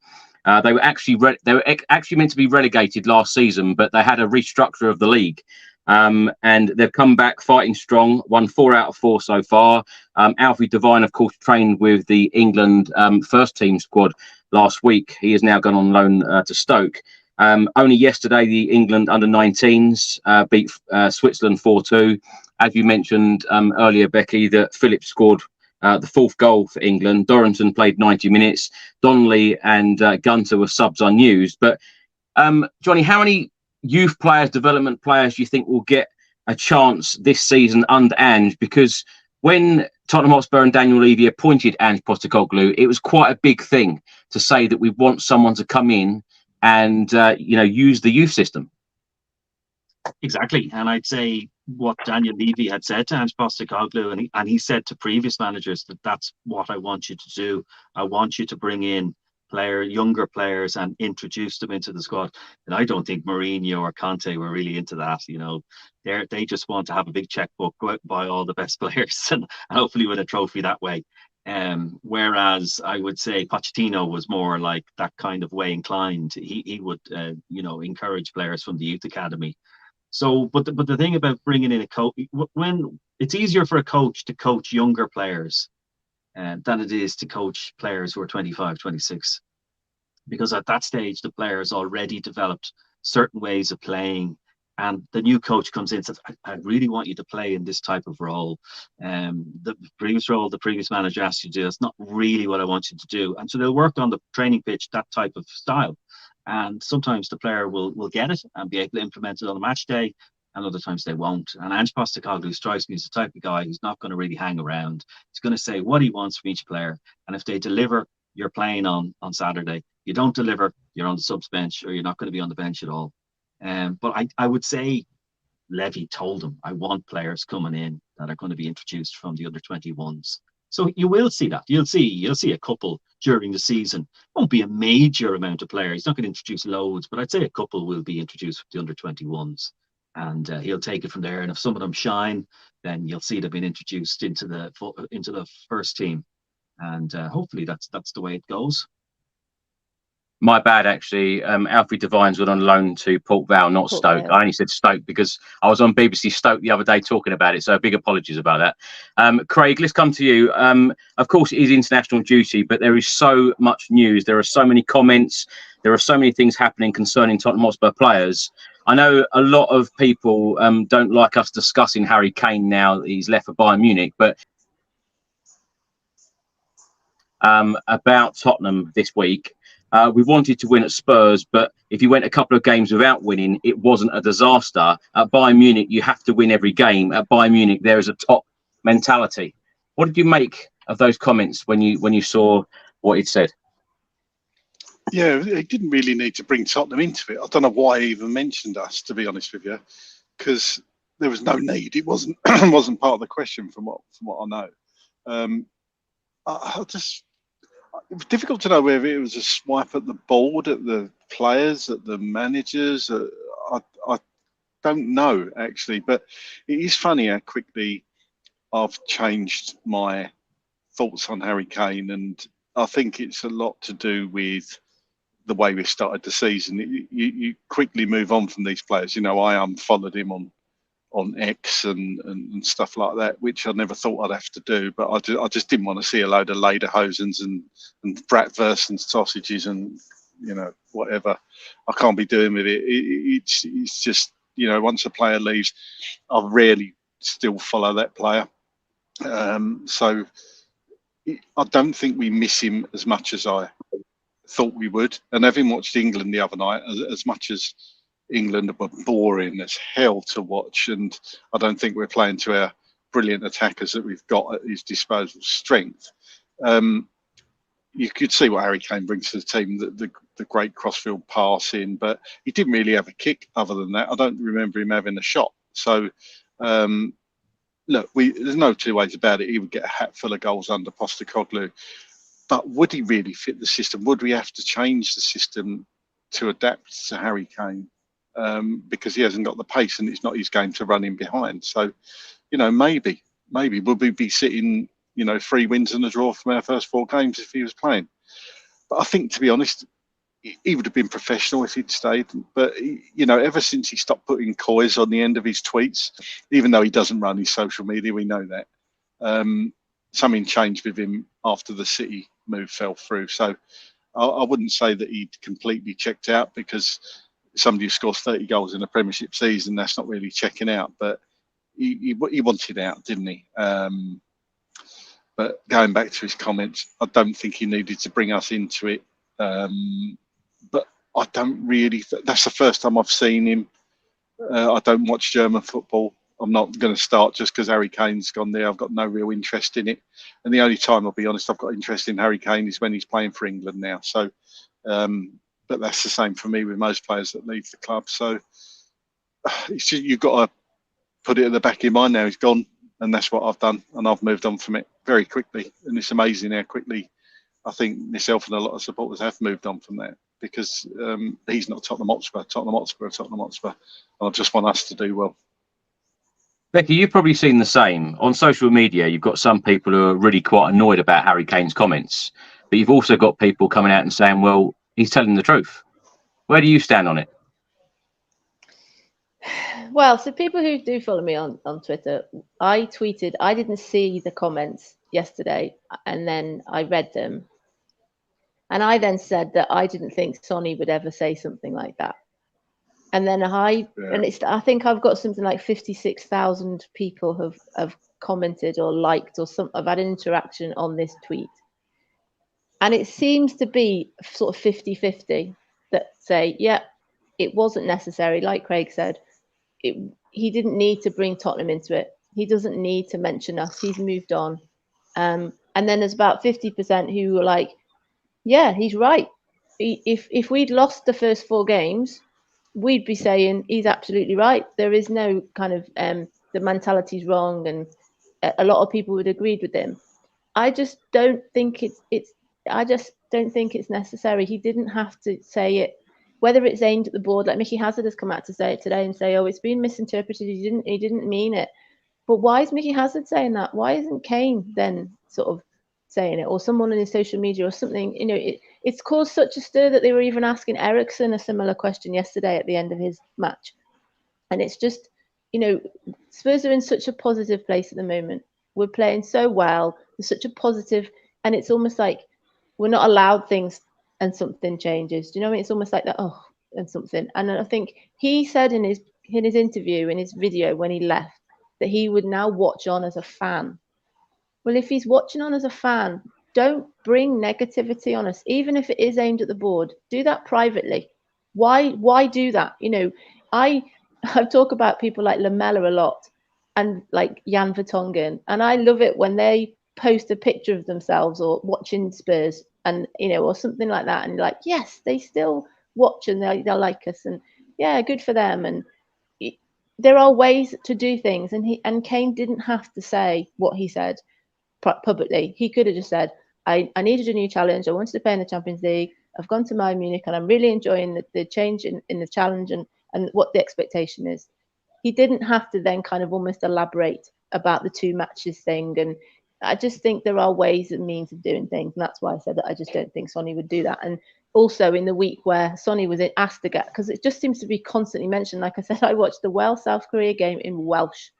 They were actually meant to be relegated last season, but they had a restructure of the league, and they've come back fighting strong. Won 4 out of 4 so far. Alfie Devine, of course, trained with the England first team squad last week. He has now gone on loan to Stoke. Only yesterday, the England under-19s beat Switzerland 4-2. As you mentioned earlier, Becky, that Phillips scored the 4th goal for England. Dorrington played 90 minutes. Donnelly and Gunter were subs unused. But Johnny, how many youth players, development players, do you think will get a chance this season under Ange? Because when Tottenham Hotspur and Daniel Levy appointed Ange Postecoglou, it was quite a big thing to say that we want someone to come in and use the youth system. Exactly, and I'd say what Daniel Levy had said to Ange Postecoglou, and he said to previous managers that that's what I want you to do. I want you to bring in younger players and introduce them into the squad. And I don't think Mourinho or Conte were really into that. You know, they just want to have a big checkbook, go out and buy all the best players, and hopefully win a trophy that way. Whereas I would say Pochettino was more like that kind of way inclined. He would encourage players from the youth academy. So, but the thing about bringing in a coach, when it's easier for a coach to coach younger players than it is to coach players who are 25, 26, because at that stage the players already developed certain ways of playing, and the new coach comes in and says, I really want you to play in this type of role. The previous role the previous manager asked you to do, that's not really what I want you to do. And so they'll work on the training pitch that type of style. And sometimes the player will get it and be able to implement it on a match day, and other times they won't. And Ange Postecoglou strikes me as the type of guy who's not going to really hang around. He's going to say what he wants from each player. And if they deliver, you're playing on Saturday. You don't deliver, you're on the subs bench, or you're not going to be on the bench at all. But I would say Levy told him, I want players coming in that are going to be introduced from the under-21s. So you will see that. You'll see a couple during the season. Won't be a major amount of players. He's not going to introduce loads, but I'd say a couple will be introduced from the under-21s, and he'll take it from there. And if some of them shine, then you'll see they've been introduced into the first team, and hopefully that's the way it goes. My bad, actually. Alfie Devine's went on loan to Port Vale, not Stoke. I only said Stoke because I was on BBC Stoke the other day talking about it, so big apologies about that. Craig, let's come to you. Of course, it is international duty, but there is so much news. There are so many comments. There are so many things happening concerning Tottenham Hotspur players. I know a lot of people don't like us discussing Harry Kane now that he's left for Bayern Munich, but about Tottenham this week. We wanted to win at Spurs, but if you went a couple of games without winning, it wasn't a disaster. At Bayern Munich, you have to win every game. At Bayern Munich, there is a top mentality. What did you make of those comments when you saw what he'd said? Yeah, he didn't really need to bring Tottenham into it. I don't know why he even mentioned us, to be honest with you, because there was no need. It wasn't wasn't part of the question from what I know. It was difficult to know whether it was a swipe at the board, at the players, at the managers. I don't know actually, but it is funny how quickly I've changed my thoughts on Harry Kane, and I think it's a lot to do with the way we started the season. You quickly move on from these players. You know, I unfollowed him on X and stuff like that, which I never thought I'd have to do. But I just didn't want to see a load of lederhosens and bratwurst and sausages and, you know, whatever. I can't be doing with it. It's just, you know, once a player leaves, I rarely still follow that player. So I don't think we miss him as much as I thought we would. And having watched England the other night, as much as England were boring as hell to watch, and I don't think we're playing to our brilliant attackers that we've got at his disposal strength. You could see what Harry Kane brings to the team, the great crossfield passing, but he didn't really have a kick other than that. I don't remember him having a shot. So, look, there's no two ways about it. He would get a hat full of goals under Postecoglou. But would he really fit the system? Would we have to change the system to adapt to Harry Kane? Because he hasn't got the pace and it's not his game to run in behind. So, you know, maybe would we be sitting, you know, 3 wins and a draw from our first 4 games if he was playing? But I think, to be honest, he would have been professional if he'd stayed. But, you know, ever since he stopped putting coys on the end of his tweets, even though he doesn't run his social media, we know that, something changed with him after the City move fell through. So I wouldn't say that he'd completely checked out, because somebody who scores 30 goals in a Premiership season, that's not really checking out. But he wanted out, didn't he? But going back to his comments, I don't think he needed to bring us into it. But I don't really. That's the first time I've seen him. I don't watch German football. I'm not going to start just because Harry Kane's gone there. I've got no real interest in it. And the only time, I'll be honest, I've got interest in Harry Kane is when he's playing for England now. So, but that's the same for me with most players that leave the club. So it's just, you've got to put it at the back of your mind now. He's gone, and that's what I've done, and I've moved on from it very quickly. And it's amazing how quickly I think myself and a lot of supporters have moved on from that, because he's not Tottenham Hotspur. Tottenham Hotspur. And I just want us to do well. Becky, you've probably seen the same. On social media, you've got some people who are really quite annoyed about Harry Kane's comments, but you've also got people coming out and saying, well, he's telling the truth. Where do you stand on it? Well, so people who do follow me on Twitter, I tweeted, I didn't see the comments yesterday, and then I read them. And I then said that I didn't think Sonny would ever say something like that. And then I think I've got something like 56,000 people have commented or liked or I've had an interaction on this tweet. And it seems to be sort of 50-50 that say, yeah, it wasn't necessary. Like Craig said, he didn't need to bring Tottenham into it. He doesn't need to mention us. He's moved on. And then there's about 50% who were like, yeah, he's right. If we'd lost the first 4 games, we'd be saying he's absolutely right. There is no kind of the mentality's wrong, and a lot of people would agree with him. I just don't think it's necessary. He didn't have to say it, whether it's aimed at the board, like Mickey Hazard has come out to say it today and say, oh, it's been misinterpreted. He didn't mean it. But why is Mickey Hazard saying that? Why isn't Kane then sort of saying it, or someone on his social media or something? You know, it's caused such a stir that they were even asking Eriksen a similar question yesterday at the end of his match. And it's just, you know, Spurs are in such a positive place at the moment. We're playing so well. There's such a positive, and it's almost like we're not allowed things and something changes. Do you know what I mean? It's almost like that, oh, and something. And I think he said in his interview, in his video when he left, that he would now watch on as a fan. Well, if he's watching on as a fan, don't bring negativity on us, even if it is aimed at the board. Do that privately. Why do that? You know, I've talked about people like Lamela a lot, and like Jan Vertonghen, and I love it when they post a picture of themselves or watching Spurs, and you know, or something like that, and like, yes, they still watch and they like us, and yeah, good for them. And there are ways to do things, and Kane didn't have to say what he said publicly. He could have just said, I needed a new challenge. I wanted to play in the Champions League. I've gone to Bayern Munich and I'm really enjoying the change in the challenge and what the expectation is. He didn't have to then kind of almost elaborate about the 2 matches thing. And I just think there are ways and means of doing things. And that's why I said that I just don't think Sonny would do that. And also in the week where Sonny was asked to get, because it just seems to be constantly mentioned. Like I said, I watched the Wales-South Korea game in Welsh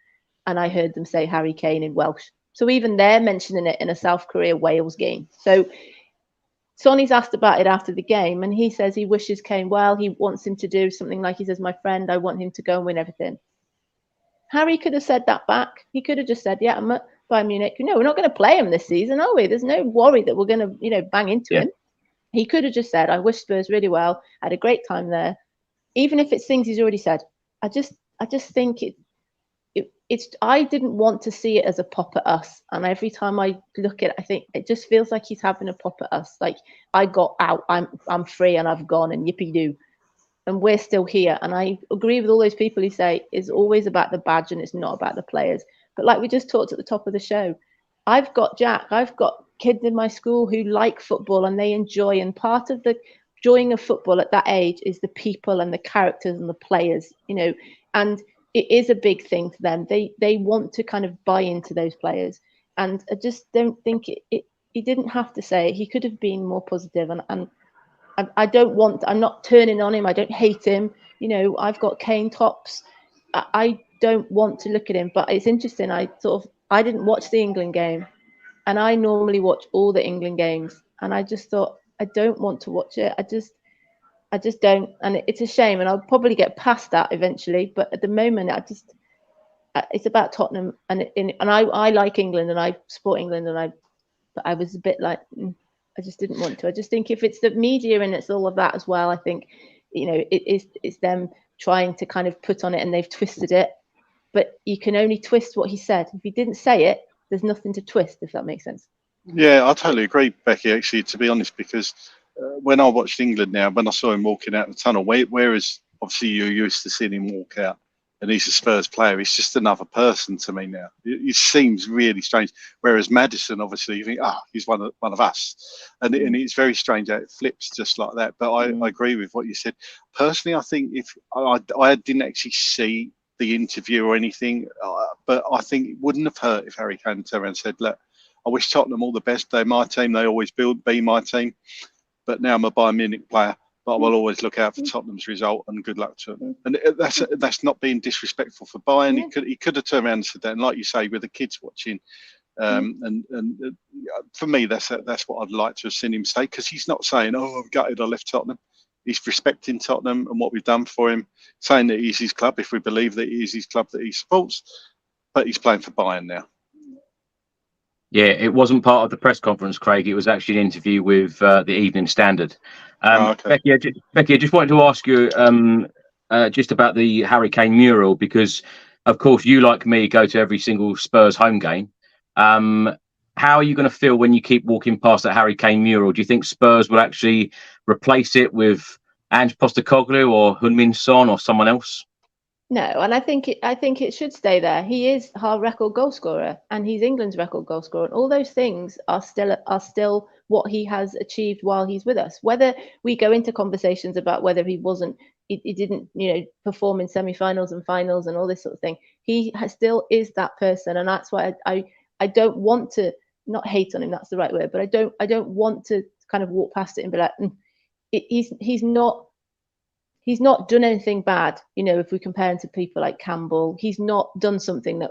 and I heard them say Harry Kane in Welsh. So even they're mentioning it in a South Korea-Wales game. So Sonny's asked about it after the game, and he says he wishes Kane well. He wants him to do something like, he says, my friend, I want him to go and win everything. Harry could have said that back. He could have just said, yeah, I'm at Bayern Munich. No, we're not going to play him this season, are we? There's no worry that we're going to, you know, bang into him. He could have just said, I wish Spurs really well. I had a great time there. Even if it's things he's already said. I just think I didn't want to see it as a pop at us. And every time I look at it, I think it just feels like he's having a pop at us. Like, I got out, I'm free and I've gone and yippee doo. And we're still here. And I agree with all those people who say it's always about the badge and it's not about the players. But like we just talked at the top of the show, I've got kids in my school who like football and they enjoy. And part of the enjoying of football at that age is the people and the characters and the players, you know, and it is a big thing to them. They want to kind of buy into those players. And I just don't think he didn't have to say it. He could have been more positive. And I'm not turning on him. I don't hate him. You know, I've got Kane tops. I don't want to look at him, but it's interesting. I didn't watch the England game, and I normally watch all the England games. And I just thought, I don't want to watch it. I just don't, and it's a shame. And I'll probably get past that eventually. But at the moment, it's about Tottenham, and I like England, and I support England, but I was a bit like, I just didn't want to. I just think if it's the media and it's all of that as well, I think, you know, it's them trying to kind of put on it, and they've twisted it. But you can only twist what he said. If he didn't say it, there's nothing to twist, if that makes sense. Yeah, I totally agree, Becky, actually, to be honest, because when I watched England now, when I saw him walking out the tunnel, whereas obviously you're used to seeing him walk out and he's a Spurs player, he's just another person to me now. It seems really strange. Whereas Maddison, obviously, you think, he's one of us. And it's very strange how it flips just like that. But I agree with what you said. Personally, I think if I didn't actually see the interview or anything, but I think it wouldn't have hurt if Harry Kane turned around and said, look, I wish Tottenham all the best. They're my team. They always be my team. But now I'm a Bayern Munich player. But I will always look out for Tottenham's result, and good luck to them. And that's not being disrespectful for Bayern. He could have turned around and said that. And like you say, with the kids watching, and for me, that's what I'd like to have seen him say, because he's not saying, "Oh, I'm gutted I left Tottenham." He's respecting Tottenham and what we've done for him, saying that he's his club, if we believe that he is his club that he supports. But he's playing for Bayern now. Yeah, it wasn't part of the press conference, Craig. It was actually an interview with the Evening Standard. Okay. Becky, I just wanted to ask you just about the Harry Kane mural, because, of course, you, like me, go to every single Spurs home game. How are you going to feel when you keep walking past that Harry Kane mural? Do you think Spurs will actually replace it with Ange Postecoglou or Heung-min Son or someone else? No, and I think it should stay there. He is our record goal scorer, and he's England's record goal scorer. And all those things are still what he has achieved while he's with us. Whether we go into conversations about whether he didn't, you know, perform in semi-finals and finals and all this sort of thing, he still is that person, and that's why I don't want to not hate on him. That's the right word, but I don't want to kind of walk past it and be like, He's not done anything bad, you know, if we compare him to people like Campbell. He's not done something that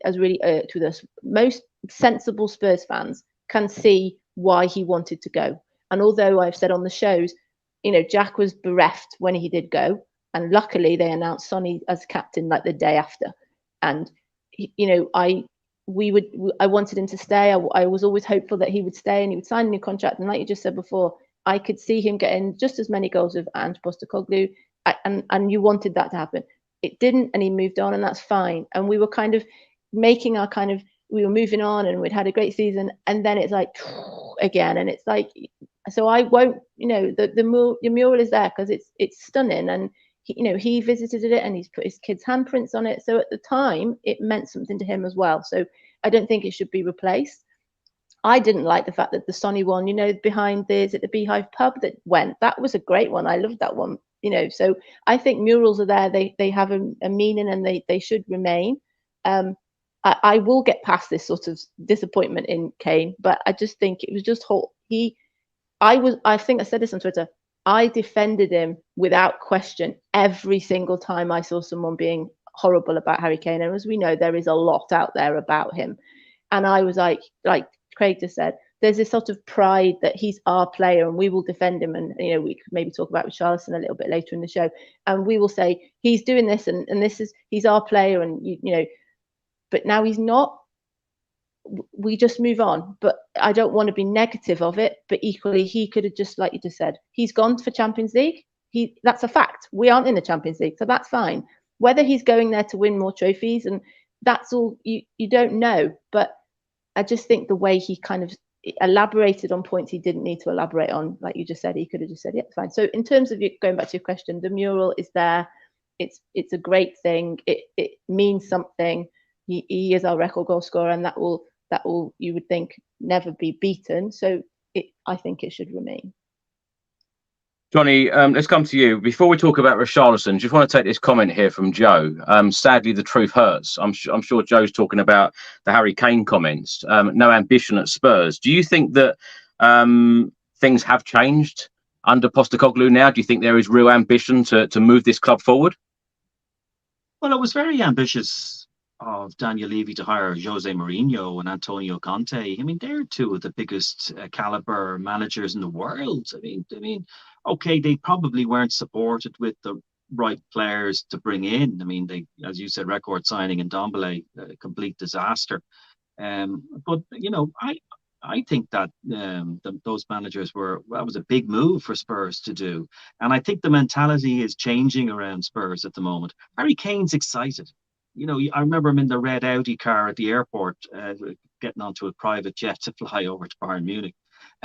has really irked with us. Most sensible Spurs fans can see why he wanted to go. And although I've said on the shows, you know, Jack was bereft when he did go. And luckily they announced Sonny as captain like the day after. And, you know, I wanted him to stay. I was always hopeful that he would stay and he would sign a new contract. And like you just said before, I could see him getting just as many goals with and Postecoglou, and you wanted that to happen. It didn't, and he moved on, and that's fine. And we were kind of making our we were moving on, and we'd had a great season, and then it's like again, and it's like, so I won't, the mural is there because it's stunning, and he visited it and he's put his kids' handprints on it. So at the time, it meant something to him as well. So I don't think it should be replaced. I didn't like the fact that the Sonny one, behind the Beehive pub that was a great one. I loved that one, so I think murals are there. They have a meaning, and they should remain. I will get past this sort of disappointment in Kane, but I just think it was just I think I said this on Twitter. I defended him without question every single time I saw someone being horrible about Harry Kane. And as we know, there is a lot out there about him. And I was like Craig just said, there's this sort of pride that he's our player and we will defend him. And, we could maybe talk about Richarlison a little bit later in the show. And we will say, he's doing this and he's our player. And, but now he's not. We just move on, but I don't want to be negative of it. But equally, he could have just, like you just said, he's gone for Champions League. That's a fact. We aren't in the Champions League, so that's fine. Whether he's going there to win more trophies, and that's all you don't know. But I just think the way he kind of elaborated on points he didn't need to elaborate on, like you just said, he could have just said, yeah, it's fine. So in terms of going back to your question, the mural is there. It's a great thing. It means something. He is our record goal scorer, and that will you would think never be beaten. So I think it should remain. Johnny, let's come to you. Before we talk about Richarlison, just want to take this comment here from Joe. Sadly, the truth hurts. I'm sure Joe's talking about the Harry Kane comments. No ambition at Spurs. Do you think that things have changed under Postecoglou now? Do you think there is real ambition to move this club forward? Well, it was very ambitious of Daniel Levy to hire Jose Mourinho and Antonio Conte. I mean, they're two of the biggest caliber managers in the world. I mean, okay, they probably weren't supported with the right players to bring in. I mean, they, as you said, record signing in Ndombele, a complete disaster. But I think that those managers that was a big move for Spurs to do, and I think the mentality is changing around Spurs at the moment. Harry Kane's excited. I remember him in the red Audi car at the airport, getting onto a private jet to fly over to Bayern Munich.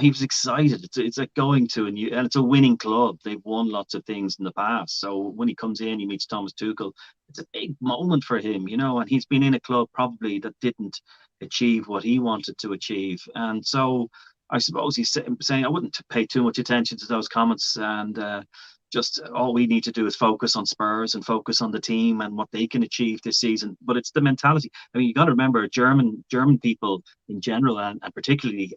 He was excited. It's like going to and it's a winning club. They've won lots of things in the past. So when he comes in, he meets Thomas Tuchel. It's a big moment for him, and he's been in a club probably that didn't achieve what he wanted to achieve. And so I suppose he's saying I wouldn't pay too much attention to those comments, and just all we need to do is focus on Spurs and focus on the team and what they can achieve this season. But it's the mentality. I mean, you got to remember, German people in general, and particularly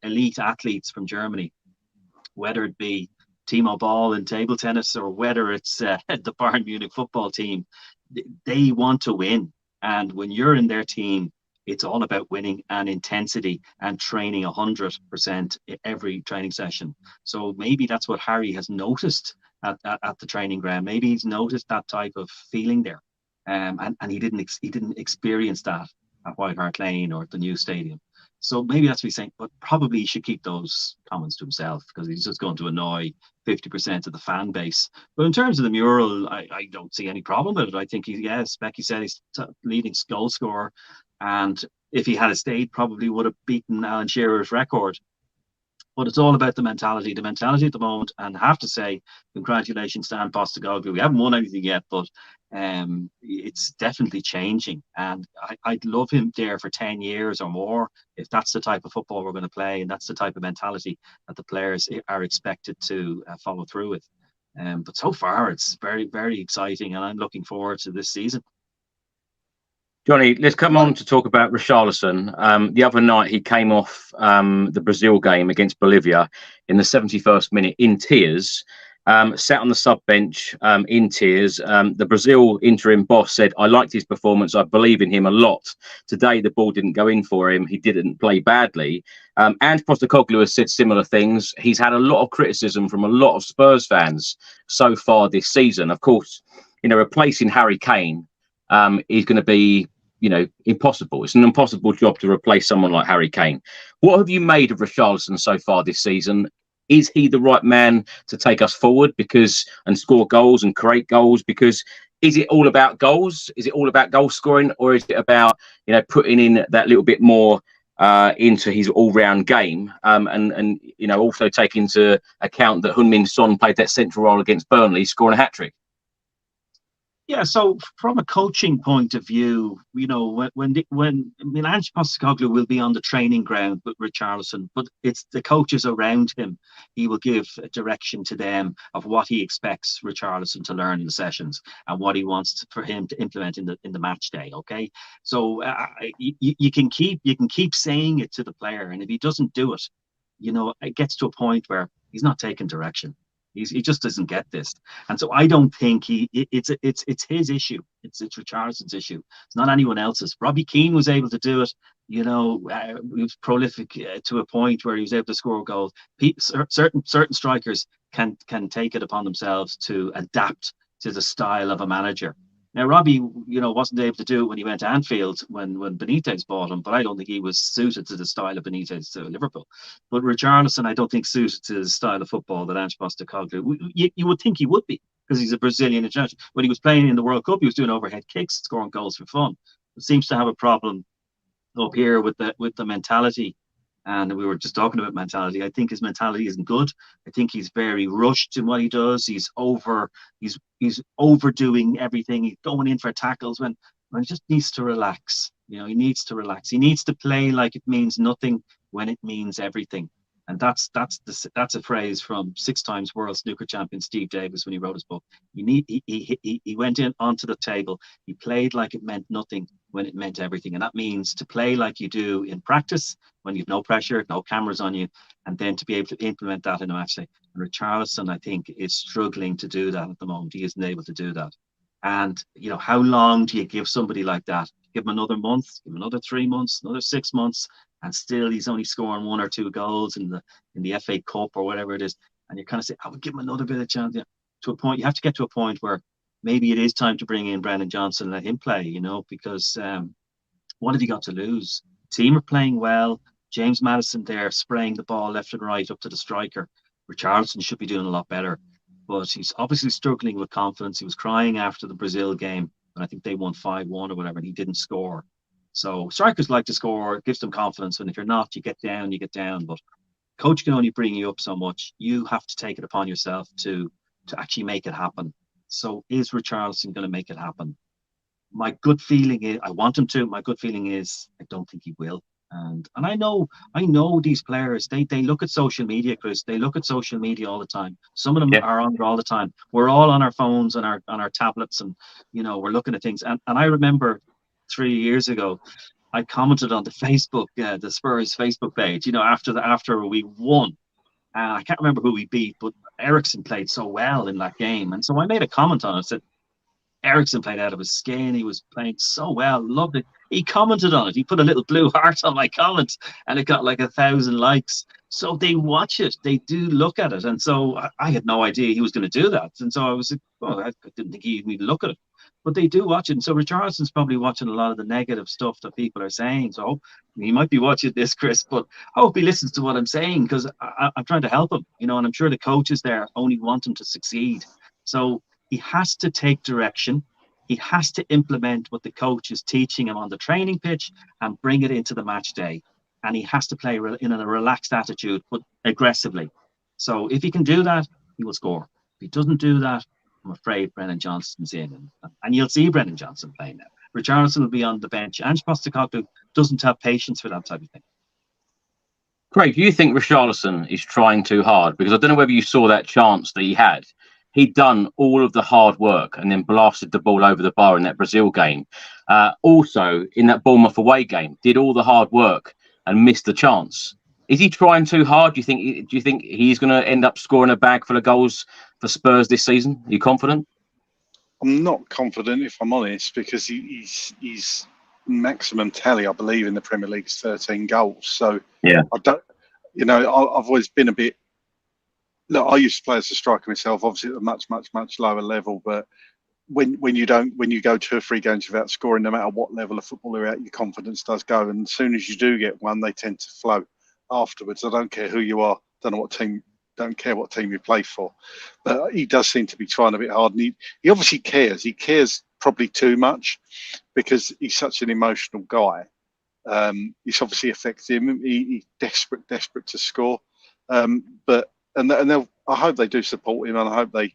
elite athletes from Germany, whether it be Timo Boll in table tennis or whether it's the Bayern Munich football team, they want to win. And when you're in their team, it's all about winning and intensity and training 100% every training session. So maybe that's what Harry has noticed at the training ground. Maybe he's noticed that type of feeling there, and he didn't experience that at White Hart Lane or at the new stadium. So maybe that's what he's saying. But probably he should keep those comments to himself, because he's just going to annoy 50% of the fan base. But in terms of the mural, I don't see any problem with it. I think Becky said he's leading goal scorer. And if he had stayed, probably would have beaten Alan Shearer's record. But it's all about the mentality at the moment. And I have to say, congratulations, Dan Postecoglou. We haven't won anything yet, but it's definitely changing. And I'd love him there for 10 years or more, if that's the type of football we're going to play, and that's the type of mentality that the players are expected to follow through with. But so far, it's very, very exciting, and I'm looking forward to this season. Johnny, let's come on to talk about Richarlison. The other night, he came off the Brazil game against Bolivia in the 71st minute in tears, sat on the sub bench in tears. The Brazil interim boss said, I liked his performance. I believe in him a lot. Today, the ball didn't go in for him. He didn't play badly. And Postecoglou has said similar things. He's had a lot of criticism from a lot of Spurs fans so far this season. Of course, replacing Harry Kane is going to be impossible. It's an impossible job to replace someone like Harry Kane. What have you made of Richarlison so far this season? Is he the right man to take us forward and score goals and create goals? Because is it all about goals? Is it all about goal scoring, or is it about putting in that little bit more into his all-round game, and also take into account that Heung-min Son played that central role against Burnley, scoring a hat-trick? Yeah, so from a coaching point of view, when Ange Postecoglou will be on the training ground with Richarlison, but it's the coaches around him. He will give a direction to them of what he expects Richarlison to learn in the sessions and what he wants for him to implement in the match day. Okay, so you can keep saying it to the player, and if he doesn't do it, it gets to a point where he's not taking direction. He just doesn't get this, and so I don't think it's his issue. It's Richarlison's issue. It's not anyone else's. Robbie Keane was able to do it. He was prolific to a point where he was able to score goals. Certain strikers can take it upon themselves to adapt to the style of a manager. Now, Robbie, wasn't able to do it when he went to Anfield when Benitez bought him, but I don't think he was suited to the style of Benitez to Liverpool. But Richarlison, I don't think suited to the style of football that Ange Postecoglou. You would think he would be, because he's a Brazilian international. When he was playing in the World Cup, he was doing overhead kicks, scoring goals for fun. It seems to have a problem up here with the mentality. And we were just talking about mentality. I think his mentality isn't good. I think he's very rushed in what he does. He's overdoing everything. He's going in for tackles when he just needs to relax. He needs to relax. He needs to play like it means nothing when it means everything. And that's a phrase from 6 times world snooker champion Steve Davis when he wrote his book. He went in onto the table. He played like it meant nothing when it meant everything. And that means to play like you do in practice when you've no pressure, no cameras on you, and then to be able to implement that in a match day. And Richarlison, I think, is struggling to do that at the moment. He isn't able to do that. And how long do you give somebody like that? Give him another month, give him another 3 months, another 6 months, and still he's only scoring 1 or 2 goals in the FA Cup or whatever it is. And you kind of say, I would give him another bit of chance. To a point, you have to get to a point where maybe it is time to bring in Brennan Johnson and let him play, because what have you got to lose? Team are playing well. James Maddison there spraying the ball left and right up to the striker. Richarlison should be doing a lot better, but he's obviously struggling with confidence. He was crying after the Brazil game, and I think they won 5-1 or whatever, and he didn't score. So strikers like to score, it gives them confidence. And if you're not, you get down. But coach can only bring you up so much. You have to take it upon yourself to actually make it happen. So is Richarlison going to make it happen? My gut feeling is, I want him to. My gut feeling is, I don't think he will. And I know these players, they look at social media, Chris. They look at social media all the time. Some of them are on there all the time. We're all on our phones and on our tablets, and we're looking at things. And I remember 3 years ago, I commented on the Facebook, the Spurs Facebook page, after we won. I can't remember who we beat, but Eriksen played so well in that game. And so I made a comment on it. I said, Eriksen played out of his skin. He was playing so well. Loved it. He commented on it. He put a little blue heart on my comment, and it got like 1,000 likes. So they watch it. They do look at it. And so I had no idea he was going to do that. And so I was like, I didn't think he'd even look at it. But they do watch it. And so Richarlison's probably watching a lot of the negative stuff that people are saying. So he might be watching this, Chris, but I hope he listens to what I'm saying, because I'm trying to help him, and I'm sure the coaches there only want him to succeed. So he has to take direction. He has to implement what the coach is teaching him on the training pitch and bring it into the match day. And he has to play in a relaxed attitude, but aggressively. So if he can do that, he will score. If he doesn't do that, I'm afraid Brennan Johnson's in. And you'll see Brennan Johnson playing now. Richarlison will be on the bench. Ange Postecoglou doesn't have patience for that type of thing. Craig, do you think Richarlison is trying too hard? Because I don't know whether you saw that chance that he had. He'd done all of the hard work and then blasted the ball over the bar in that Brazil game. Also, in that Bournemouth away game, did all the hard work and missed the chance. Is he trying too hard? Do you think he's going to end up scoring a bag full of goals for Spurs this season? Are you confident? I'm not confident, if I'm honest, because he's maximum tally, I believe, in the Premier League is 13 goals. So yeah, I don't, I've always been a bit. Look, I used to play as a striker myself, obviously at a much lower level, but when you go 2 or 3 games without scoring, no matter what level of football you're at, your confidence does go. And as soon as you do get one, they tend to flow afterwards. I don't care who you are, don't care what team you play for. But he does seem to be trying a bit hard, and he obviously cares. He cares probably too much because he's such an emotional guy. It's obviously affects him. He's desperate to score. But I hope they do support him, and I hope they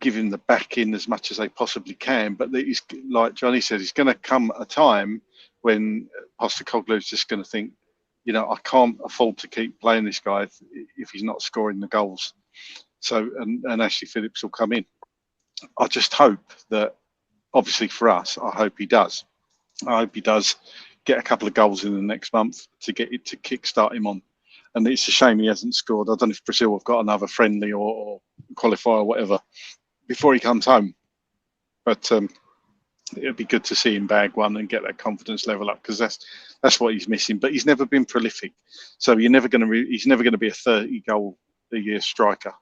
give him the backing as much as they possibly can. But he's, like Johnny said, he's going to come a time when Postecoglou is just going to think, I can't afford to keep playing this guy if he's not scoring the goals. So, and Ashley Phillips will come in. I just hope that, obviously for us, I hope he does. I hope he does get a couple of goals in the next month to kickstart him on. And it's a shame he hasn't scored. I don't know if Brazil have got another friendly or qualifier or whatever before he comes home. But it'd be good to see him bag one and get that confidence level up, because that's what he's missing. But he's never been prolific, so he's never going to be a 30-goal-a-year striker.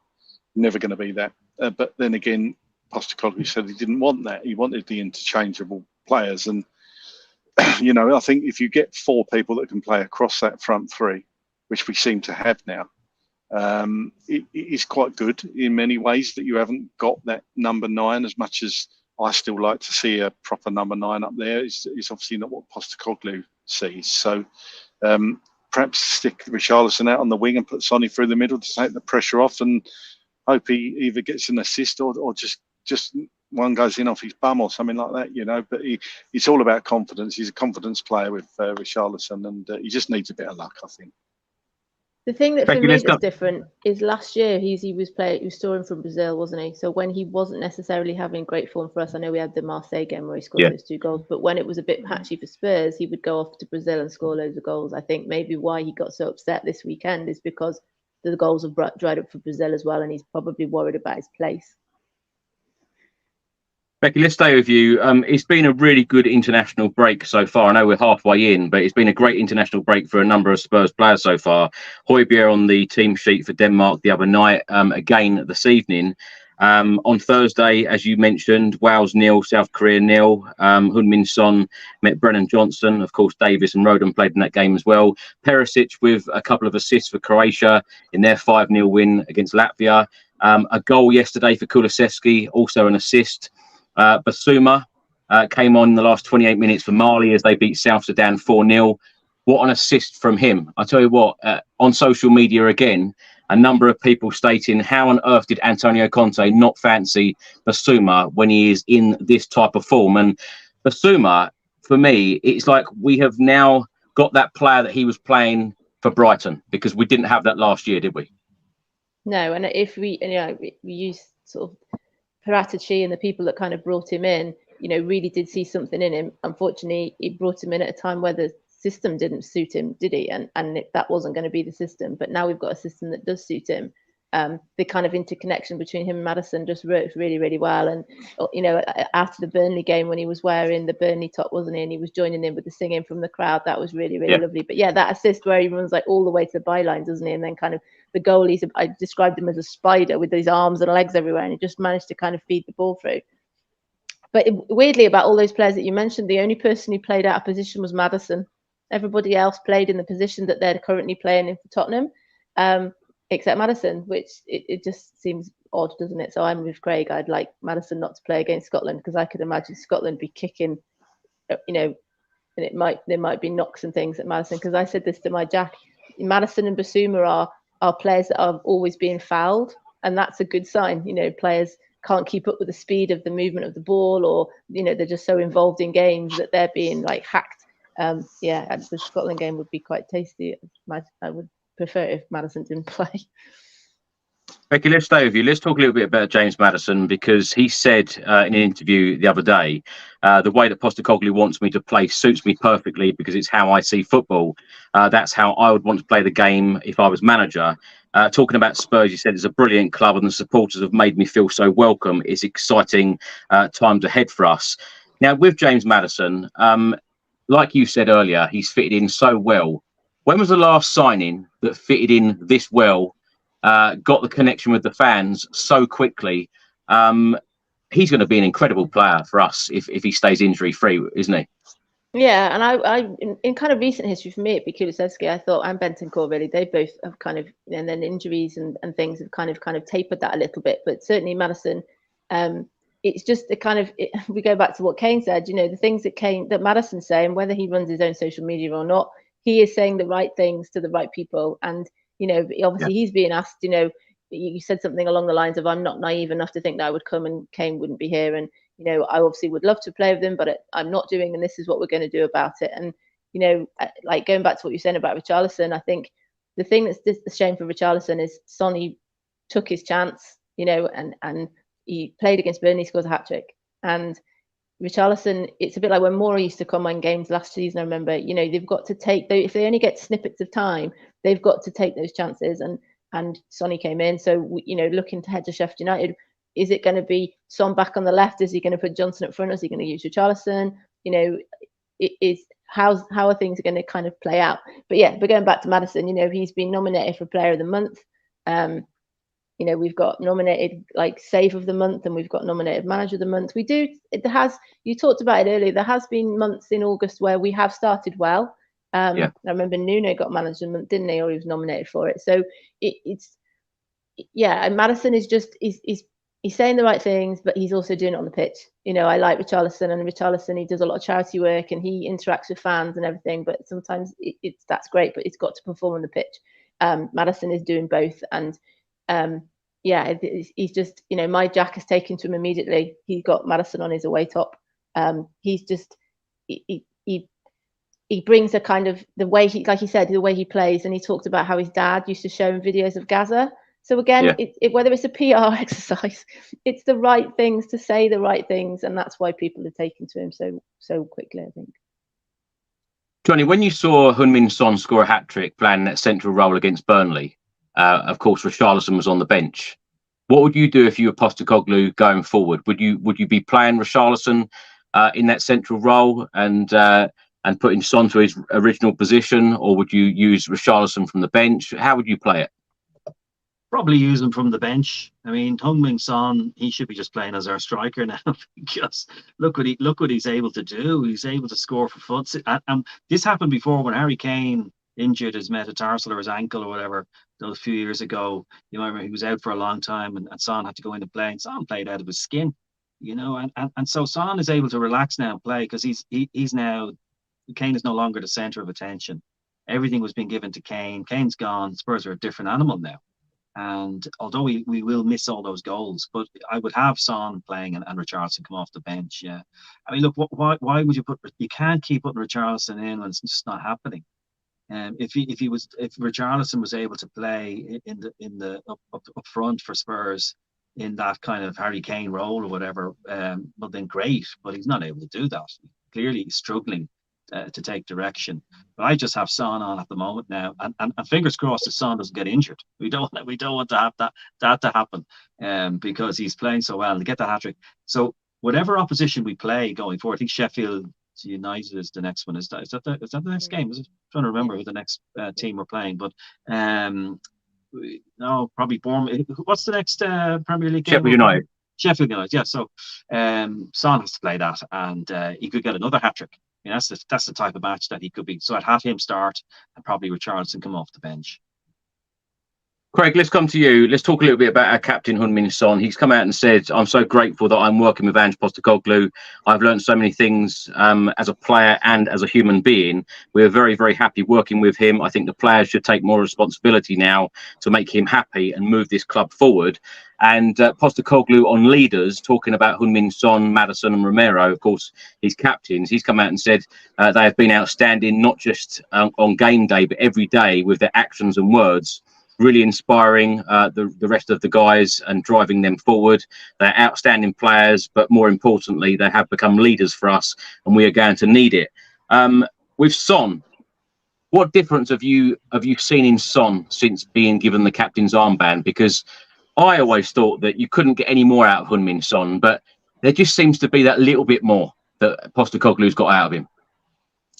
Never going to be that. But then again, Postecoglou said he didn't want that. He wanted the interchangeable players, and I think if you get 4 people that can play across that front 3, which we seem to have now, it is quite good in many ways that you haven't got that number 9 as much as I still like to see a proper number 9 up there. It's obviously not what Postecoglou sees. So perhaps stick Richarlison out on the wing and put Sonny through the middle to take the pressure off, and hope he either gets an assist or just one goes in off his bum or something like that, But it's all about confidence. He's a confidence player with Richarlison, and he just needs a bit of luck, I think. The thing that for me is different is last year he was touring from Brazil, wasn't he? So when he wasn't necessarily having great form for us, I know we had the Marseille game where he scored those 2 goals, but when it was a bit patchy for Spurs, he would go off to Brazil and score loads of goals. I think maybe why he got so upset this weekend is because the goals have dried up for Brazil as well, and he's probably worried about his place. Becky, let's stay with you. It's been a really good international break so far. I know we're halfway in, but it's been a great international break for a number of Spurs players so far. Højbjerg on the team sheet for Denmark the other night, again this evening. On Thursday, as you mentioned, Wales 0, South Korea 0. Heung-min Son met Brennan Johnson. Of course, Davis and Roden played in that game as well. Perisic with a couple of assists for Croatia in their 5-0 win against Latvia. A goal yesterday for Kulusevski, also an assist. Bissouma came on in the last 28 minutes for Mali as they beat South Sudan 4-0. What an assist from him. I tell you what, on social media again, a number of people stating, how on earth did Antonio Conte not fancy Bissouma when he is in this type of form? And Bissouma, for me, it's like we have now got that player that he was playing for Brighton, because we didn't have that last year, did we? No, and if we use sort of Paratici and the people that kind of brought him in, really did see something in him. Unfortunately, it brought him in at a time where the system didn't suit him, did he? And that wasn't going to be the system. But now we've got a system that does suit him. The kind of interconnection between him and Maddison just works really, really well. And, after the Burnley game, when he was wearing the Burnley top, wasn't he? And he was joining in with the singing from the crowd. That was really, really lovely. But yeah, that assist where he runs like all the way to the byline, doesn't he? And then kind of the goalies, I described him as a spider with his arms and legs everywhere. And he just managed to kind of feed the ball through. But weirdly, about all those players that you mentioned, the only person who played out of position was Maddison. Everybody else played in the position that they're currently playing in for Tottenham. Except Maddison, which it just seems odd, doesn't it? So I'm with Craig. I'd like Maddison not to play against Scotland, because I could imagine Scotland be kicking, and there might be knocks and things at Maddison. Because I said this to my Jack, Maddison and Bissouma are players that are always being fouled, and that's a good sign. Players can't keep up with the speed of the movement of the ball, or they're just so involved in games that they're being like hacked. The Scotland game would be quite tasty. I would prefer if Maddison didn't play. Becky, let's stay with you. Let's talk a little bit about James Maddison, because he said in an interview the other day, the way that Postecoglou wants me to play suits me perfectly because it's how I see football. That's how I would want to play the game if I was manager. Talking about Spurs, he said it's a brilliant club and the supporters have made me feel so welcome. It's exciting times ahead for us. Now, with James Maddison, like you said earlier, he's fitted in so well. When was the last signing that fitted in this well, got the connection with the fans so quickly? he's going to be an incredible player for us if he stays injury free, isn't he? Yeah, and I in kind of recent history for me, it'd be Kulusevski. I thought, and Bentancur, really, they both have kind of, and then injuries and things have kind of tapered that a little bit. But certainly Maddison, it's just the kind of we go back to what Kane said. You know, the things that Maddison's saying, whether he runs his own social media or not, he is saying the right things to the right people. And you know, obviously he's being asked. You know, you said something along the lines of, "I'm not naive enough to think that I would come and Kane wouldn't be here." And you know, I obviously would love to play with him, but I'm not doing, and this is what we're going to do about it. And, you know, like going back to what you're saying about Richarlison, I think the thing that's just a shame for Richarlison is Sonny took his chance, you know, and he played against Burnley, he scores a hat-trick. And Richarlison, it's a bit like when Moura used to come on games last season, I remember, you know, they've got to take, if they only get snippets of time, they've got to take those chances. And Sonny came in. So, you know, looking to head to Sheffield United, is it going to be Son back on the left? Is he going to put Johnson up front? Is he going to use Richarlison? You know, how are things going to kind of play out? But yeah, but going back to Maddison, you know, he's been nominated for Player of the Month. You know, we've got nominated like Save of the Month, and we've got nominated Manager of the Month. You talked about it earlier. There has been months in August where we have started well. I remember Nuno got Manager of the Month, didn't he? Or he was nominated for it. So and Maddison is just he's saying the right things, but he's also doing it on the pitch. You know, I like Richarlison, he does a lot of charity work and he interacts with fans and everything, but sometimes that's great, but it's got to perform on the pitch. Maddison is doing both. And he's just, you know, my Jack has taken to him immediately. He's got Maddison on his away top. He's just, he brings a kind of the way he, like he said, the way he plays. And he talked about how his dad used to show him videos of Gaza. So again, whether it's a PR exercise, it's the right things to say, the right things, and that's why people are taking to him so quickly, I think. Johnny, when you saw Heung-min Son score a hat-trick playing that central role against Burnley, of course, Richarlison was on the bench. What would you do if you were Postecoglou going forward? Would you be playing Richarlison in that central role and putting Son to his original position, or would you use Richarlison from the bench? How would you play it? Probably use him from the bench. I mean, Heung-min Son, he should be just playing as our striker now, because look what he's able to do. He's able to score for foots. And this happened before when Harry Kane injured his metatarsal or his ankle or whatever a few years ago. You know, he was out for a long time, and Son had to go into play, and Son played out of his skin. You know, and so Son is able to relax now and play, because he's now, Kane is no longer the centre of attention. Everything was being given to Kane. Kane's gone. Spurs are a different animal now. And although we will miss all those goals, but I would have Son playing and Richarlison come off the bench. Yeah, I mean, look, why would you you can't keep putting Richarlison in when it's just not happening. If Richarlison was able to play in the up front for Spurs in that kind of Harry Kane role or whatever, well then great. But he's not able to do that. Clearly, he's struggling to take direction. But I just have Son on at the moment now, and fingers crossed that Son doesn't get injured. We don't want to have that to happen, because he's playing so well to get that hat-trick. So whatever opposition we play going forward, I think Sheffield United is the next one. Is that the next game? I'm trying to remember who the next team we're playing, but no, probably Bournemouth. What's the next Premier League game? Sheffield United. Yeah. So Son has to play that, and he could get another hat-trick. I mean, that's the type of match that he could be. So I'd have him start and probably Richarlison come off the bench. Craig, let's come to you. Let's talk a little bit about our captain, Heung-min Son. He's come out and said, I'm so grateful that I'm working with Ange Postecoglou. I've learned so many things as a player and as a human being. We're very, very happy working with him. I think the players should take more responsibility now to make him happy and move this club forward. And Postecoglou on leaders, talking about Heung-min Son, Maddison and Romero, of course, his captains. He's come out and said they have been outstanding, not just on game day, but every day with their actions and words. Really inspiring the rest of the guys and driving them forward. They're outstanding players, but more importantly, they have become leaders for us, and we are going to need it. With Son, what difference have you seen in Son since being given the captain's armband? Because I always thought that you couldn't get any more out of Heung-min Son, but there just seems to be that little bit more that Postecoglou's got out of him.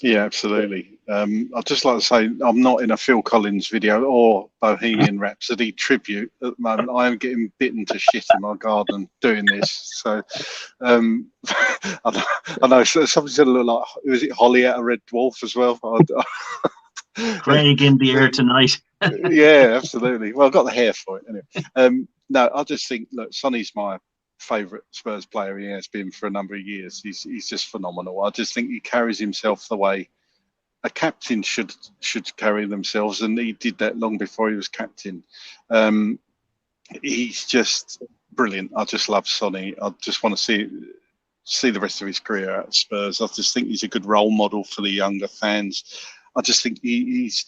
Yeah, absolutely. I'd just like to say I'm not in a Phil Collins video or Bohemian Rhapsody tribute at the moment. I am getting bitten to shit in my garden doing this. So I know something's going to look like, was it Holly out of Red Dwarf as well? Craig in the air tonight. Yeah, absolutely. Well, I've got the hair for it anyway. No, I just think, look, Sonny's my favourite Spurs player. He has been for a number of years. He's just phenomenal. I just think he carries himself the way a captain should carry themselves, and he did that long before he was captain. He's just brilliant. I just love Sonny. I just want to see the rest of his career at Spurs. I just think he's a good role model for the younger fans. I just think he's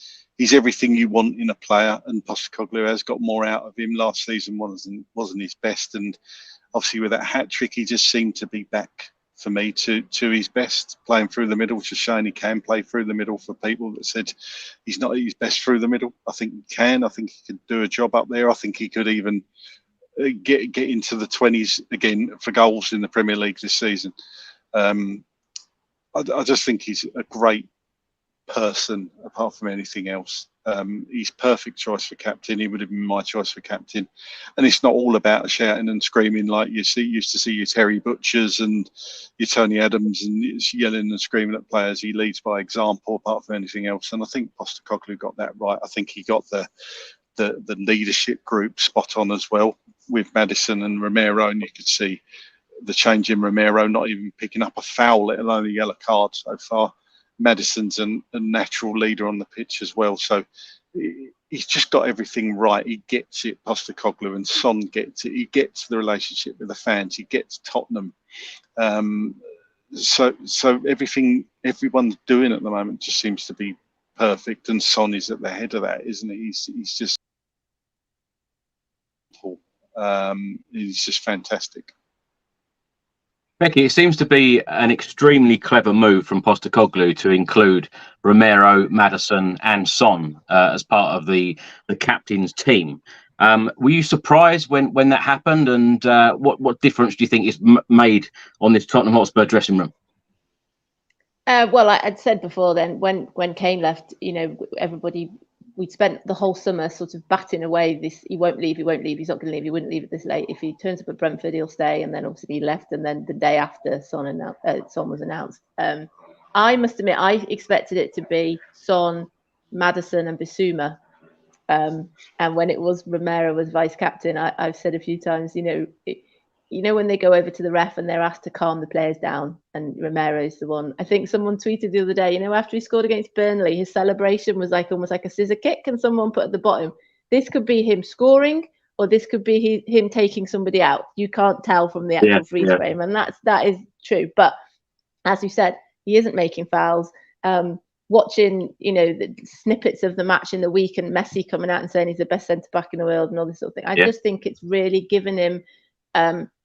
everything you want in a player, and Postecoglou has got more out of him. Last season wasn't his best, and obviously with that hat trick, he just seemed to be back for me to his best, playing through the middle, just showing he can play through the middle. For people that said he's not at his best through the middle, I think he can. I think he could do a job up there. I think he could even get into the 20s again for goals in the Premier League this season. I just think he's a great person apart from anything else. He's perfect choice for captain. He would have been my choice for captain. And it's not all about shouting and screaming like used to see your Terry Butchers and your Tony Adams and yelling and screaming at players. He leads by example apart from anything else. And I think Postecoglou got that right. I think he got the leadership group spot on as well with Maddison and Romero, and you could see the change in Romero not even picking up a foul, let alone a yellow card so far. Madison's a natural leader on the pitch as well, so he's just got everything right. He gets it, Postecoglou, and Son gets it. He gets the relationship with the fans. He gets Tottenham. So everything everyone's doing at the moment just seems to be perfect, and Son is at the head of that, isn't he? He's just fantastic. Becky, it seems to be an extremely clever move from Postecoglou to include Romero, Maddison, and Son as part of the captain's team. Were you surprised when that happened, and what difference do you think is made on this Tottenham Hotspur dressing room? Well, I'd said before then when Kane left, we'd spent the whole summer sort of batting away this, he won't leave, he's not going to leave, he wouldn't leave it this late. If he turns up at Brentford, he'll stay. And then obviously he left, and then the day after Son was announced. I must admit, I expected it to be Son, Maddison and Bissouma. And when it was Romero as vice captain, I've said a few times, when they go over to the ref and they're asked to calm the players down, and Romero's the one. I think someone tweeted the other day, after he scored against Burnley, his celebration was almost like a scissor kick, and someone put at the bottom, this could be him scoring, or this could be him taking somebody out. You can't tell from the actual freeze frame, and that is true. But as you said, he isn't making fouls. Watching, the snippets of the match in the week, and Messi coming out and saying he's the best centre back in the world and all this sort of thing. I just think it's really given him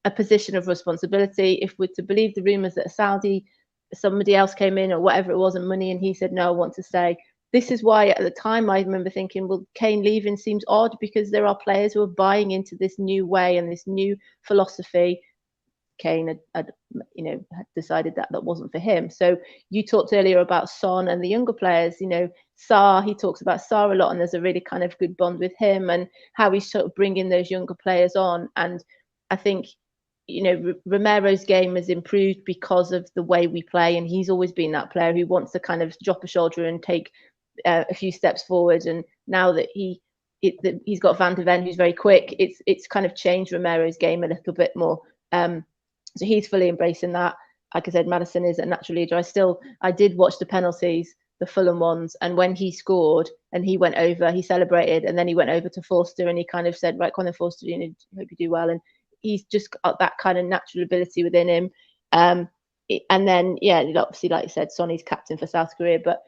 a position of responsibility. If we're to believe the rumours that somebody else came in or whatever it was, and money, and he said, no, I want to stay. This is why at the time I remember thinking, well, Kane leaving seems odd, because there are players who are buying into this new way and this new philosophy. Kane had decided that wasn't for him. So you talked earlier about Son and the younger players, Sarr, he talks about Sarr a lot, and there's a really kind of good bond with him, and how he's sort of bringing those younger players on. And I think, Romero's game has improved because of the way we play, and he's always been that player who wants to kind of drop a shoulder and take a few steps forward. And now that he's got Van de Ven, who's very quick, it's kind of changed Romero's game a little bit more. So he's fully embracing that. Like I said, Maddison is a natural leader. I did watch the penalties, the Fulham ones, and when he scored and he went over, he celebrated, and then he went over to Forster and he kind of said, right, Colin Forster, hope you do well. And he's just got that kind of natural ability within him. And then, obviously, like you said, Sonny's captain for South Korea, but,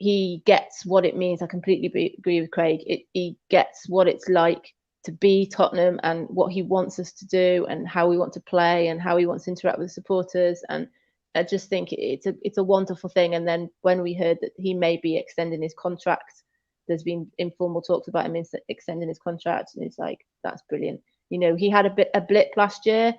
he gets what it means. I completely agree with Craig. He gets what it's like to be Tottenham, and what he wants us to do, and how we want to play, and how he wants to interact with the supporters. And I just think it's a wonderful thing. And then when we heard that he may be extending his contract, there's been informal talks about him extending his contract, and it's like, that's brilliant. He had a blip last year.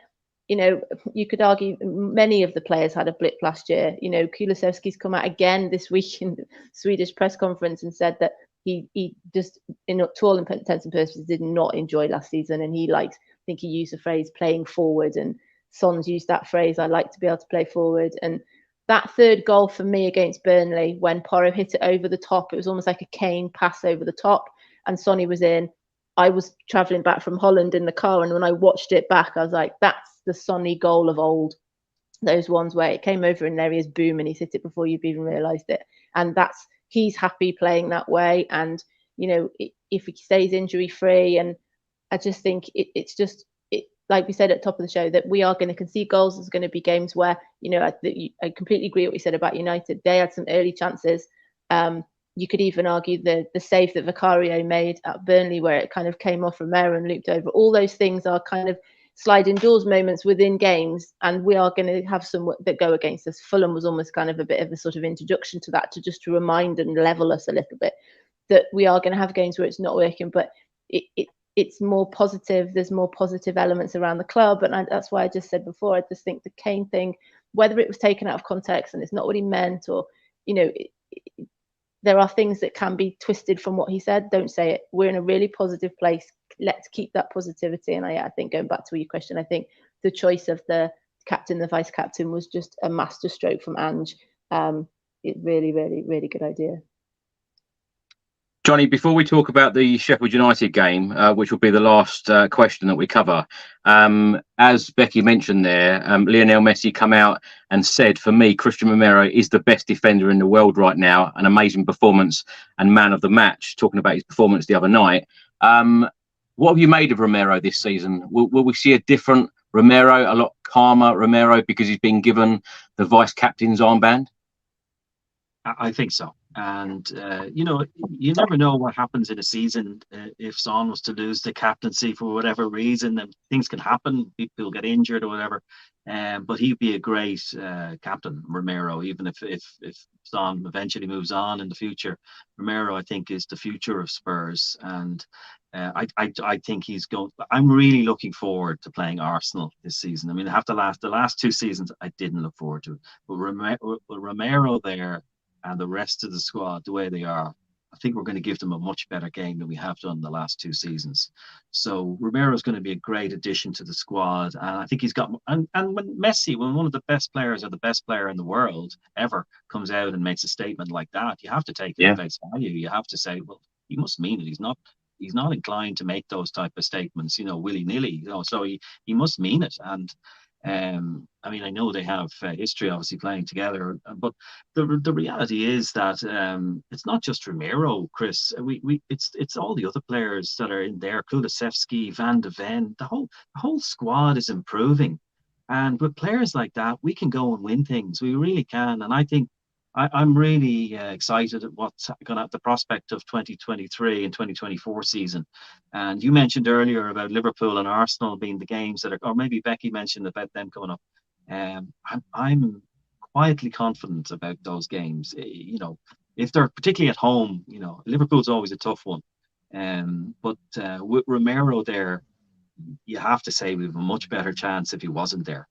you know, you could argue many of the players had a blip last year. You know, Kulusevski's come out again this week in the Swedish press conference and said that he just, to all intents and purposes, did not enjoy last season, and I think he used the phrase playing forward, and Son's used that phrase, I like to be able to play forward. And that third goal for me against Burnley, when Porro hit it over the top, it was almost like a Kane pass over the top, and Sonny was in. I was travelling back from Holland in the car, and when I watched it back, I was like, that's the Sonny goal of old. Those ones where it came over and there he is, boom, and he's hit it before you've even realised it. And he's happy playing that way. And, you know, if he stays injury free, and I just think it's just, like we said at the top of the show, that we are going to concede goals. There's going to be games where, you know, I completely agree with what you said about United. They had some early chances. You could even argue the save that Vicario made at Burnley, where it kind of came off Romero and looped over. All those things are kind of sliding doors moments within games, and we are going to have some that go against us. Fulham was almost kind of a bit of a sort of introduction to that, to remind and level us a little bit that we are going to have games where it's not working, but it's more positive. There's more positive elements around the club, and that's why I just said before, I just think the Kane thing, whether it was taken out of context and it's not what he meant, or, you know, there are things that can be twisted from what he said. Don't say it. We're in a really positive place. Let's keep that positivity. And I think, going back to your question, I think the choice of the captain, the vice captain, was just a masterstroke from Ange. Really, really, really good idea. Johnny, before we talk about the Sheffield United game, which will be the last question that we cover, as Becky mentioned there, Lionel Messi come out and said, for me, Christian Romero is the best defender in the world right now. An amazing performance and man of the match, talking about his performance the other night. What have you made of Romero this season? Will we see a different Romero, a lot calmer Romero, because he's been given the vice-captain's armband? I think so. And, you know, you never know what happens in a season. If Son was to lose the captaincy for whatever reason, then things can happen. People get injured or whatever. But he'd be a great captain, Romero, even if Son eventually moves on in the future. Romero, I think, is the future of Spurs. And I think he's going. I'm really looking forward to playing Arsenal this season. I mean, the last two seasons, I didn't look forward to it. But Romero there, and the rest of the squad, the way they are, I think we're going to give them a much better game than we have done the last two seasons. So Romero is going to be a great addition to the squad, and I think he's got. And when Messi, when one of the best players or the best player in the world ever comes out and makes a statement like that, you have to take it at face value. You have to say, well, he must mean it. He's not inclined to make those type of statements, you know, willy-nilly. You know, so he must mean it. And I mean, I know they have history, obviously, playing together, but the reality is that it's not just Romero, Chris. It's all the other players that are in there. Kulusevski, Van de Ven, the whole squad is improving, and with players like that, we can go and win things. We really can, and I think I'm really excited at what's going to have the prospect of 2023 and 2024 season. And you mentioned earlier about Liverpool and Arsenal being the games that are, or maybe Becky mentioned about them coming up. I'm quietly confident about those games. You know, if they're particularly at home, you know, Liverpool's always a tough one. But with Romero there, you have to say we have a much better chance if he wasn't there.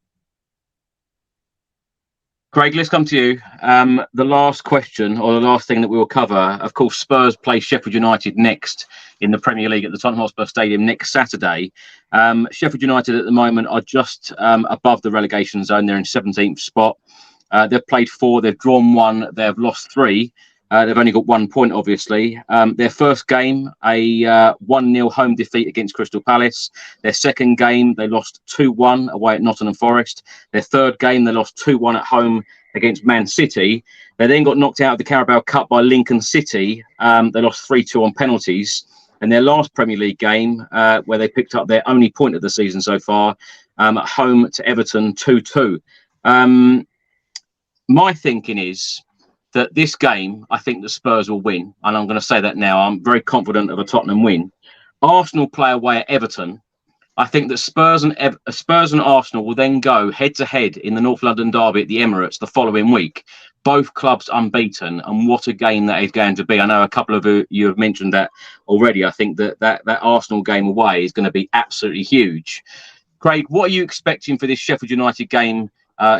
Craig, let's come to you. The last question, or the last thing that we will cover, of course, Spurs play Sheffield United next in the Premier League at the Tottenham Hotspur Stadium next Saturday. Sheffield United at the moment are just above the relegation zone. They're in 17th spot. They've played 4, they've drawn 1, they've lost 3. They've only got 1 point, obviously. Their first game, a 1-0 home defeat against Crystal Palace. Their second game, they lost 2-1 away at Nottingham Forest. Their third game, they lost 2-1 at home against Man City. They then got knocked out of the Carabao Cup by Lincoln City. They lost 3-2 on penalties. And their last Premier League game, where they picked up their only point of the season so far, at home to Everton, 2-2. My thinking is that this game, I think the Spurs will win. And I'm going to say that now. I'm very confident of a Tottenham win. Arsenal play away at Everton. I think that Spurs and Arsenal will then go head-to-head in the North London derby at the Emirates the following week. Both clubs unbeaten. And what a game that is going to be. I know a couple of you have mentioned that already. I think that Arsenal game away is going to be absolutely huge. Craig, what are you expecting for this Sheffield United game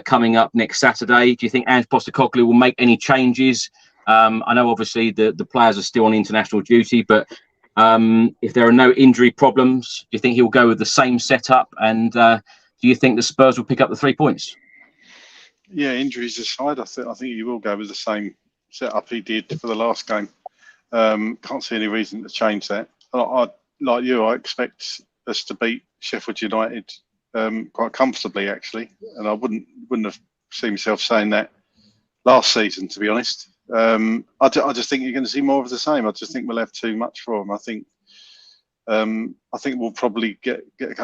coming up next Saturday? Do you think Ange Postecoglou will make any changes? I know obviously the players are still on international duty, but if there are no injury problems, do you think he'll go with the same setup? And do you think the Spurs will pick up the 3 points? Yeah, injuries aside, I think he will go with the same setup he did for the last game. Can't see any reason to change that. Like you, I expect us to beat Sheffield United quite comfortably, actually, and I wouldn't have seen myself saying that last season, to be honest. I just think you're going to see more of the same. I just think we'll have too much for them. I think we'll probably get a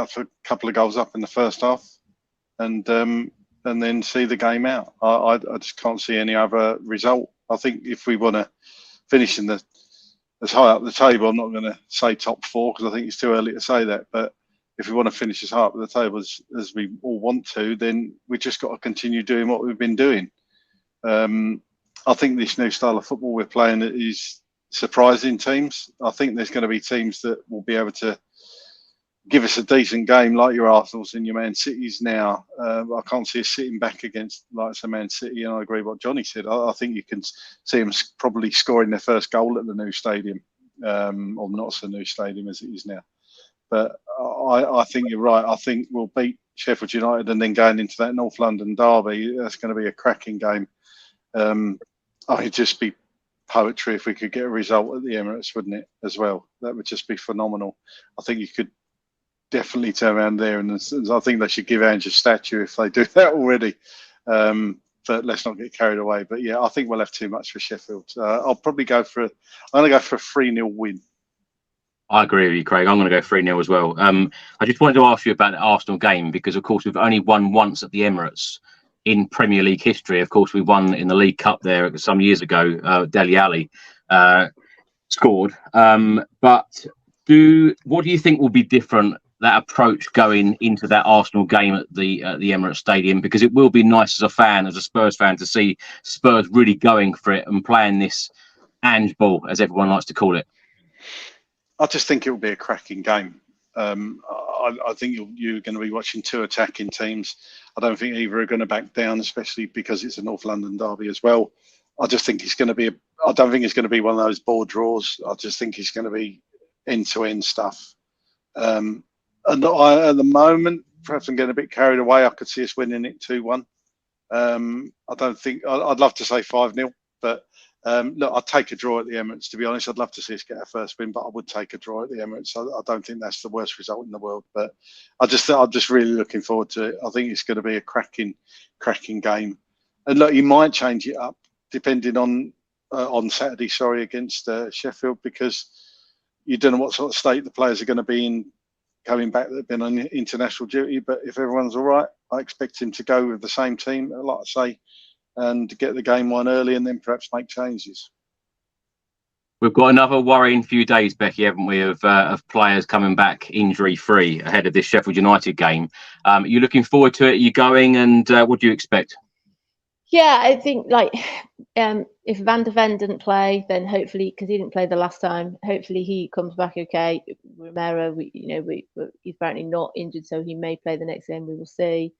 couple of goals up in the first half, and then see the game out. I just can't see any other result. I think if we want to finish in as high up the table, I'm not going to say top 4 because I think it's too early to say that. But if we want to finish as high up the table as we all want to, then we just got to continue doing what we've been doing. I think this new style of football we're playing is surprising teams. I think there's going to be teams that will be able to give us a decent game, like your Arsenals and your Man Cities now. I can't see us sitting back against like some Man City, and I agree with what Johnny said. I think you can see them probably scoring their first goal at the new stadium, or not so new stadium as it is now. But I think you're right. I think we'll beat Sheffield United, and then going into that North London derby, that's going to be a cracking game. It'd just be poetry if we could get a result at the Emirates, wouldn't it, as well? That would just be phenomenal. I think you could definitely turn around there, and I think they should give Ange a statue if they do that already. But let's not get carried away. But yeah, I think we'll have too much for Sheffield. I'll probably I'm going to go for a 3-0 win. I agree with you, Craig. I'm going to go 3-0 as well. I just wanted to ask you about the Arsenal game because, of course, we've only won once at the Emirates in Premier League history. Of course, we won in the League Cup there some years ago. Dele Alli scored. But what do you think will be different, that approach going into that Arsenal game at the Emirates Stadium? Because it will be nice as a fan, as a Spurs fan, to see Spurs really going for it and playing this Ange ball, as everyone likes to call it. I just think it will be a cracking game. I think you're going to be watching two attacking teams. I don't think either are going to back down, especially because it's a North London derby as well. I just think it's going to be I don't think it's going to be one of those ball draws. I just think it's going to be end-to-end stuff. And at the moment, perhaps I'm getting a bit carried away. I could see us winning it 2-1. I don't think I'd love to say 5-0, but look, I'd take a draw at the Emirates. To be honest, I'd love to see us get our first win, but I would take a draw at the Emirates. I don't think that's the worst result in the world. But I'm just really looking forward to it. I think it's going to be a cracking game. And look, you might change it up depending on Saturday, against Sheffield, because you don't know what sort of state the players are going to be in coming back that have been on international duty. But if everyone's all right, I expect him to go with the same team, like I say, and get the game won early and then perhaps make changes. We've got another worrying few days, Becky, haven't we, of players coming back injury-free ahead of this Sheffield United game. Are you looking forward to it? Are you going? And what do you expect? Yeah, I think if Van de Ven didn't play, then hopefully, because he didn't play the last time, hopefully he comes back okay. Romero, he's apparently not injured, so he may play the next game. We will see.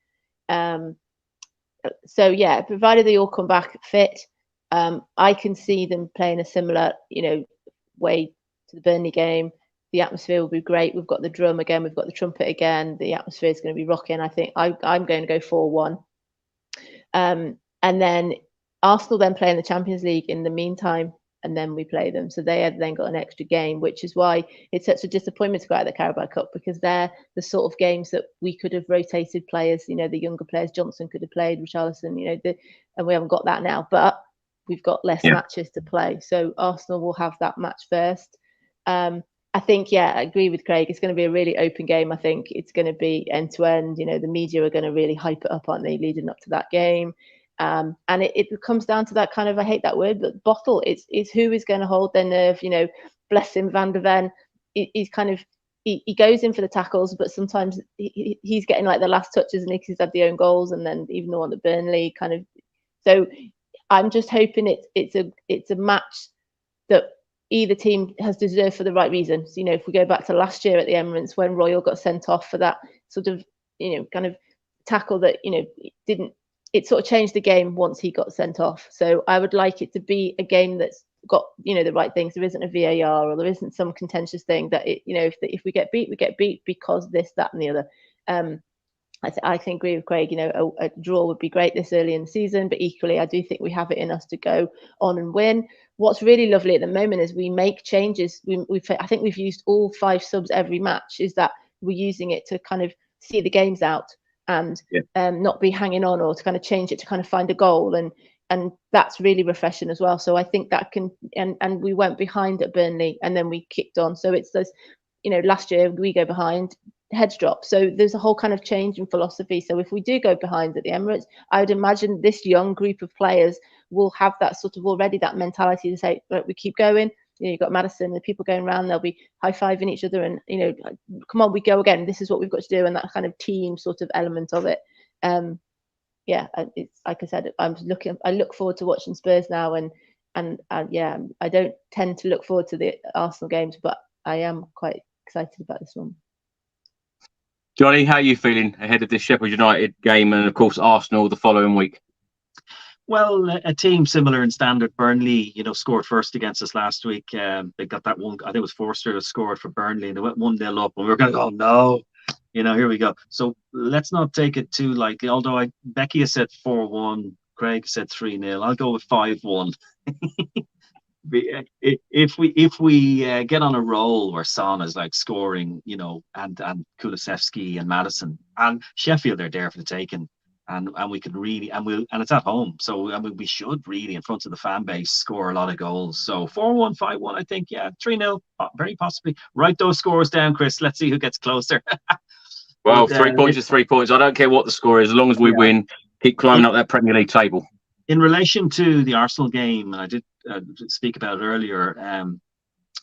So yeah, provided they all come back fit, I can see them playing a similar, way to the Burnley game. The atmosphere will be great. We've got the drum again. We've got the trumpet again. The atmosphere is going to be rocking. I think I'm going to go 4-1. And then Arsenal then play in the Champions League in the meantime, and then we play them. So they have then got an extra game, which is why it's such a disappointment to go out of the Carabao Cup, because they're the sort of games that we could have rotated players. The younger players, Johnson could have played, Richarlison, and we haven't got that now. But we've got less matches to play. So Arsenal will have that match first. I think, I agree with Craig. It's going to be a really open game. I think it's going to be end to end. The media are going to really hype it up, aren't they, leading up to that game? And it comes down to that kind of, I hate that word, but bottle. It's who is going to hold their nerve. Bless him, Van de Ven. He's kind of he goes in for the tackles, but sometimes he's getting like the last touches, and he's had the own goals, and then even the one at Burnley kind of. So I'm just hoping it's a match that either team has deserved for the right reasons. If we go back to last year at the Emirates when Royal got sent off for that sort of kind of tackle that, it sort of changed the game once he got sent off. So I would like it to be a game that's got, the right things. There isn't a VAR, or there isn't some contentious thing that if we get beat, we get beat because this, that, and the other. I think agree with Craig. A draw would be great this early in the season, but equally, I do think we have it in us to go on and win. What's really lovely at the moment is we make changes. I think we've used all 5 subs every match. Is that we're using it to kind of see the games out and not be hanging on, or to kind of change it to kind of find a goal, and that's really refreshing as well. So I think that can, and we went behind at Burnley and then we kicked on. So it's this, last year we go behind, heads drop. So there's a whole kind of change in philosophy. So if we do go behind at the Emirates, I would imagine this young group of players will have that sort of already that mentality to say, look, we keep going. You've got Maddison, the people going around, they'll be high-fiving each other and, come on, we go again. This is what we've got to do. And that kind of team sort of element of it. It's like I said, I look forward to watching Spurs now. And I don't tend to look forward to the Arsenal games, but I am quite excited about this one. Johnny, how are you feeling ahead of this Sheffield United game and, of course, Arsenal the following week? Well, a team similar in standard. Burnley, scored first against us last week. They got that one. I think it was Forster that scored for Burnley, and they went 1-0 up, and we were going to go, no, here we go. So let's not take it too lightly. Although Becky has said 4-1, Craig said 3-0. I'll go with 5-1. If we get on a roll where Son is like scoring, and Kulusevski and Maddison, and Sheffield are there for the taking. And we can really, and it's at home, so we should really, in front of the fan base, score a lot of goals. So 4-1, 5-1, I think, 3-0, very possibly. Write those scores down, Chris. Let's see who gets closer. Well, 3 points is 3 points. I don't care what the score is, as long as we win, keep climbing up that Premier League table. In relation to the Arsenal game, and I did speak about it earlier,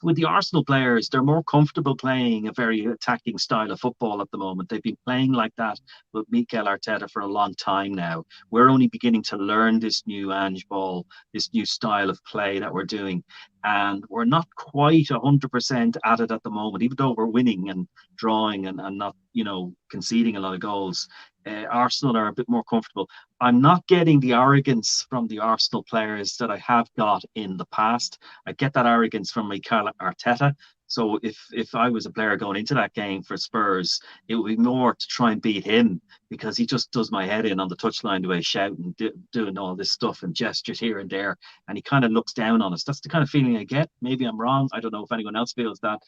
with the Arsenal players, they're more comfortable playing a very attacking style of football at the moment. They've been playing like that with Mikel Arteta for a long time now. We're only beginning to learn this new Ange ball, this new style of play that we're doing. And we're not quite 100% at it at the moment, even though we're winning and drawing and not, conceding a lot of goals. Arsenal are a bit more comfortable. I'm not getting the arrogance from the Arsenal players that I have got in the past. I get that arrogance from Mikel Arteta. So if I was a player going into that game for Spurs, it would be more to try and beat him, because he just does my head in on the touchline, the way he's shouting, doing all this stuff and gestures here and there, and he kind of looks down on us. That's the kind of feeling I get. Maybe I'm wrong. I don't know if anyone else feels that.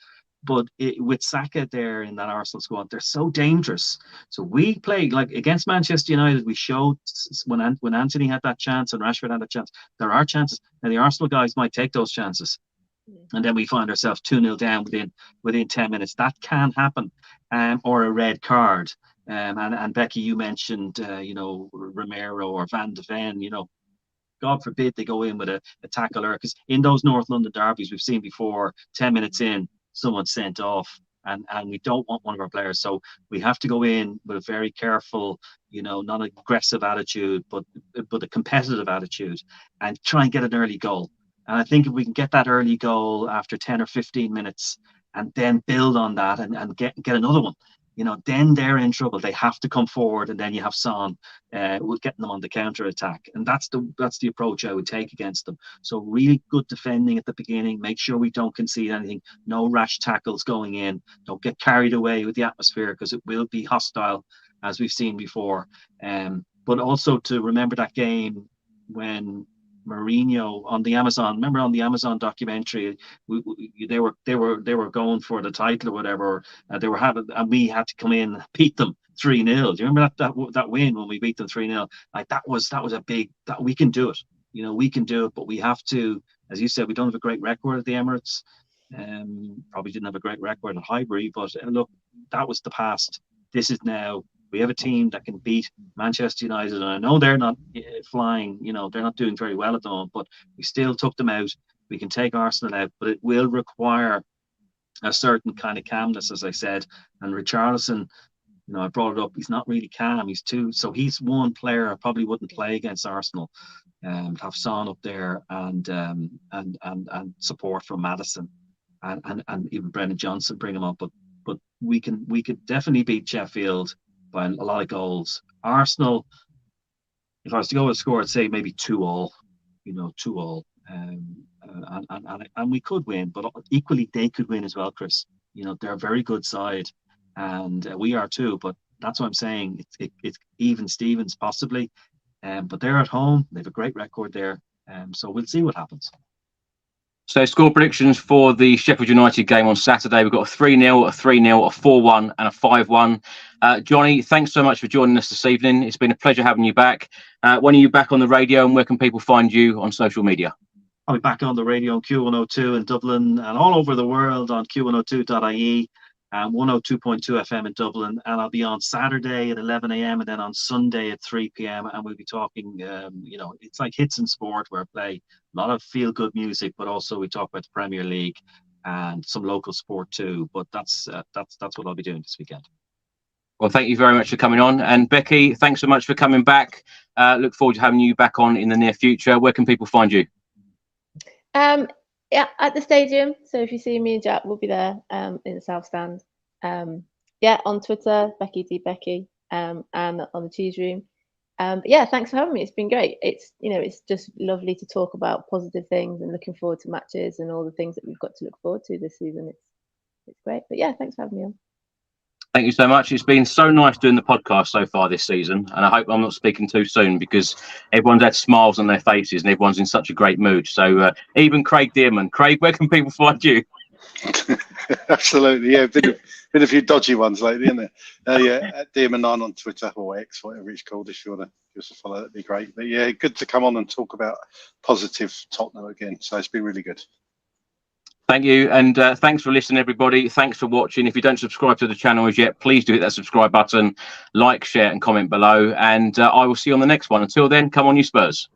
But with Saka there in that Arsenal squad, they're so dangerous. So we play like against Manchester United. We showed when Anthony had that chance and Rashford had that chance. There are chances. Now the Arsenal guys might take those chances, and then we find ourselves 2-0 down within 10 minutes. That can happen, or a red card. And Becky, you mentioned Romero or Van de Ven. God forbid they go in with a tackle error, because in those North London derbies we've seen before, 10 minutes in, someone sent off, and we don't want one of our players. So we have to go in with a very careful, not aggressive attitude, but a competitive attitude, and try and get an early goal. And I think if we can get that early goal after 10 or 15 minutes and then build on that and get another one, then they're in trouble. They have to come forward, and then you have Son getting them on the counter attack, and that's the approach I would take against them. So really good defending at the beginning. Make sure we don't concede anything. No rash tackles going in. Don't get carried away with the atmosphere, because it will be hostile, as we've seen before. But also to remember that game when Mourinho on the Amazon. Remember on the Amazon documentary, they were going for the title or whatever. They were having, and we had to come in and beat them 3-0. Do you remember that win when we beat them 3-0? Like that was a big. That we can do it. We can do it, but we have to. As you said, we don't have a great record at the Emirates. Probably didn't have a great record at Highbury, but look, that was the past. This is now. We have a team that can beat Manchester United, and I know they're not flying, they're not doing very well at the moment, but we still took them out. We can take Arsenal out, but it will require a certain kind of calmness, as I said. And Richarlison, I brought it up, he's not really calm. So he's one player I probably wouldn't play against Arsenal. Have Son up there and support from Maddison and even Brennan Johnson, bring him up. But we could definitely beat Sheffield. by a lot of goals. Arsenal, if I was to go with a score, I'd say maybe 2-2, 2-2. And we could win, but equally they could win as well, Chris. They're a very good side, and we are too. But that's what I'm saying. It's even Stevens possibly, but they're at home. They have a great record there, so we'll see what happens. So score predictions for the Sheffield United game on Saturday. We've got a 3-0, a 3-0, a 4-1 and a 5-1. Johnny, thanks so much for joining us this evening. It's been a pleasure having you back. When are you back on the radio, and where can people find you on social media? I'll be back on the radio on Q102 in Dublin and all over the world on q102.ie and 102.2 FM in Dublin. And I'll be on Saturday at 11 a.m. and then on Sunday at 3 p.m. And we'll be talking, it's like hits and sport, where I play a lot of feel-good music, but also we talk about the Premier League and some local sport too. But that's what I'll be doing this weekend. Well, thank you very much for coming on. And Becky, thanks so much for coming back. Look forward to having you back on in the near future. Where can people find you? Yeah, at the stadium. So if you see me and Jack, we'll be there in the South Stand. On Twitter, Becky D Becky, and on the Cheese Room. But yeah, thanks for having me. It's been great. It's just lovely to talk about positive things and looking forward to matches and all the things that we've got to look forward to this season. It's great. But yeah, thanks for having me on. Thank you so much. It's been so nice doing the podcast so far this season, and I hope I'm not speaking too soon, because everyone's had smiles on their faces and everyone's in such a great mood. So even Craig Dearman. Craig, where can people find you? Absolutely, yeah. Been a few dodgy ones lately, isn't there? Yeah, at Dearman9 on Twitter, or X, whatever it's called. If you want to give us a follow, that'd be great. But yeah, good to come on and talk about positive Tottenham again. So it's been really good. Thank you, and thanks for listening, everybody. Thanks for watching. If you don't subscribe to the channel as yet, please do hit that subscribe button, like, share and comment below, and I will see you on the next one. Until then, come on you Spurs.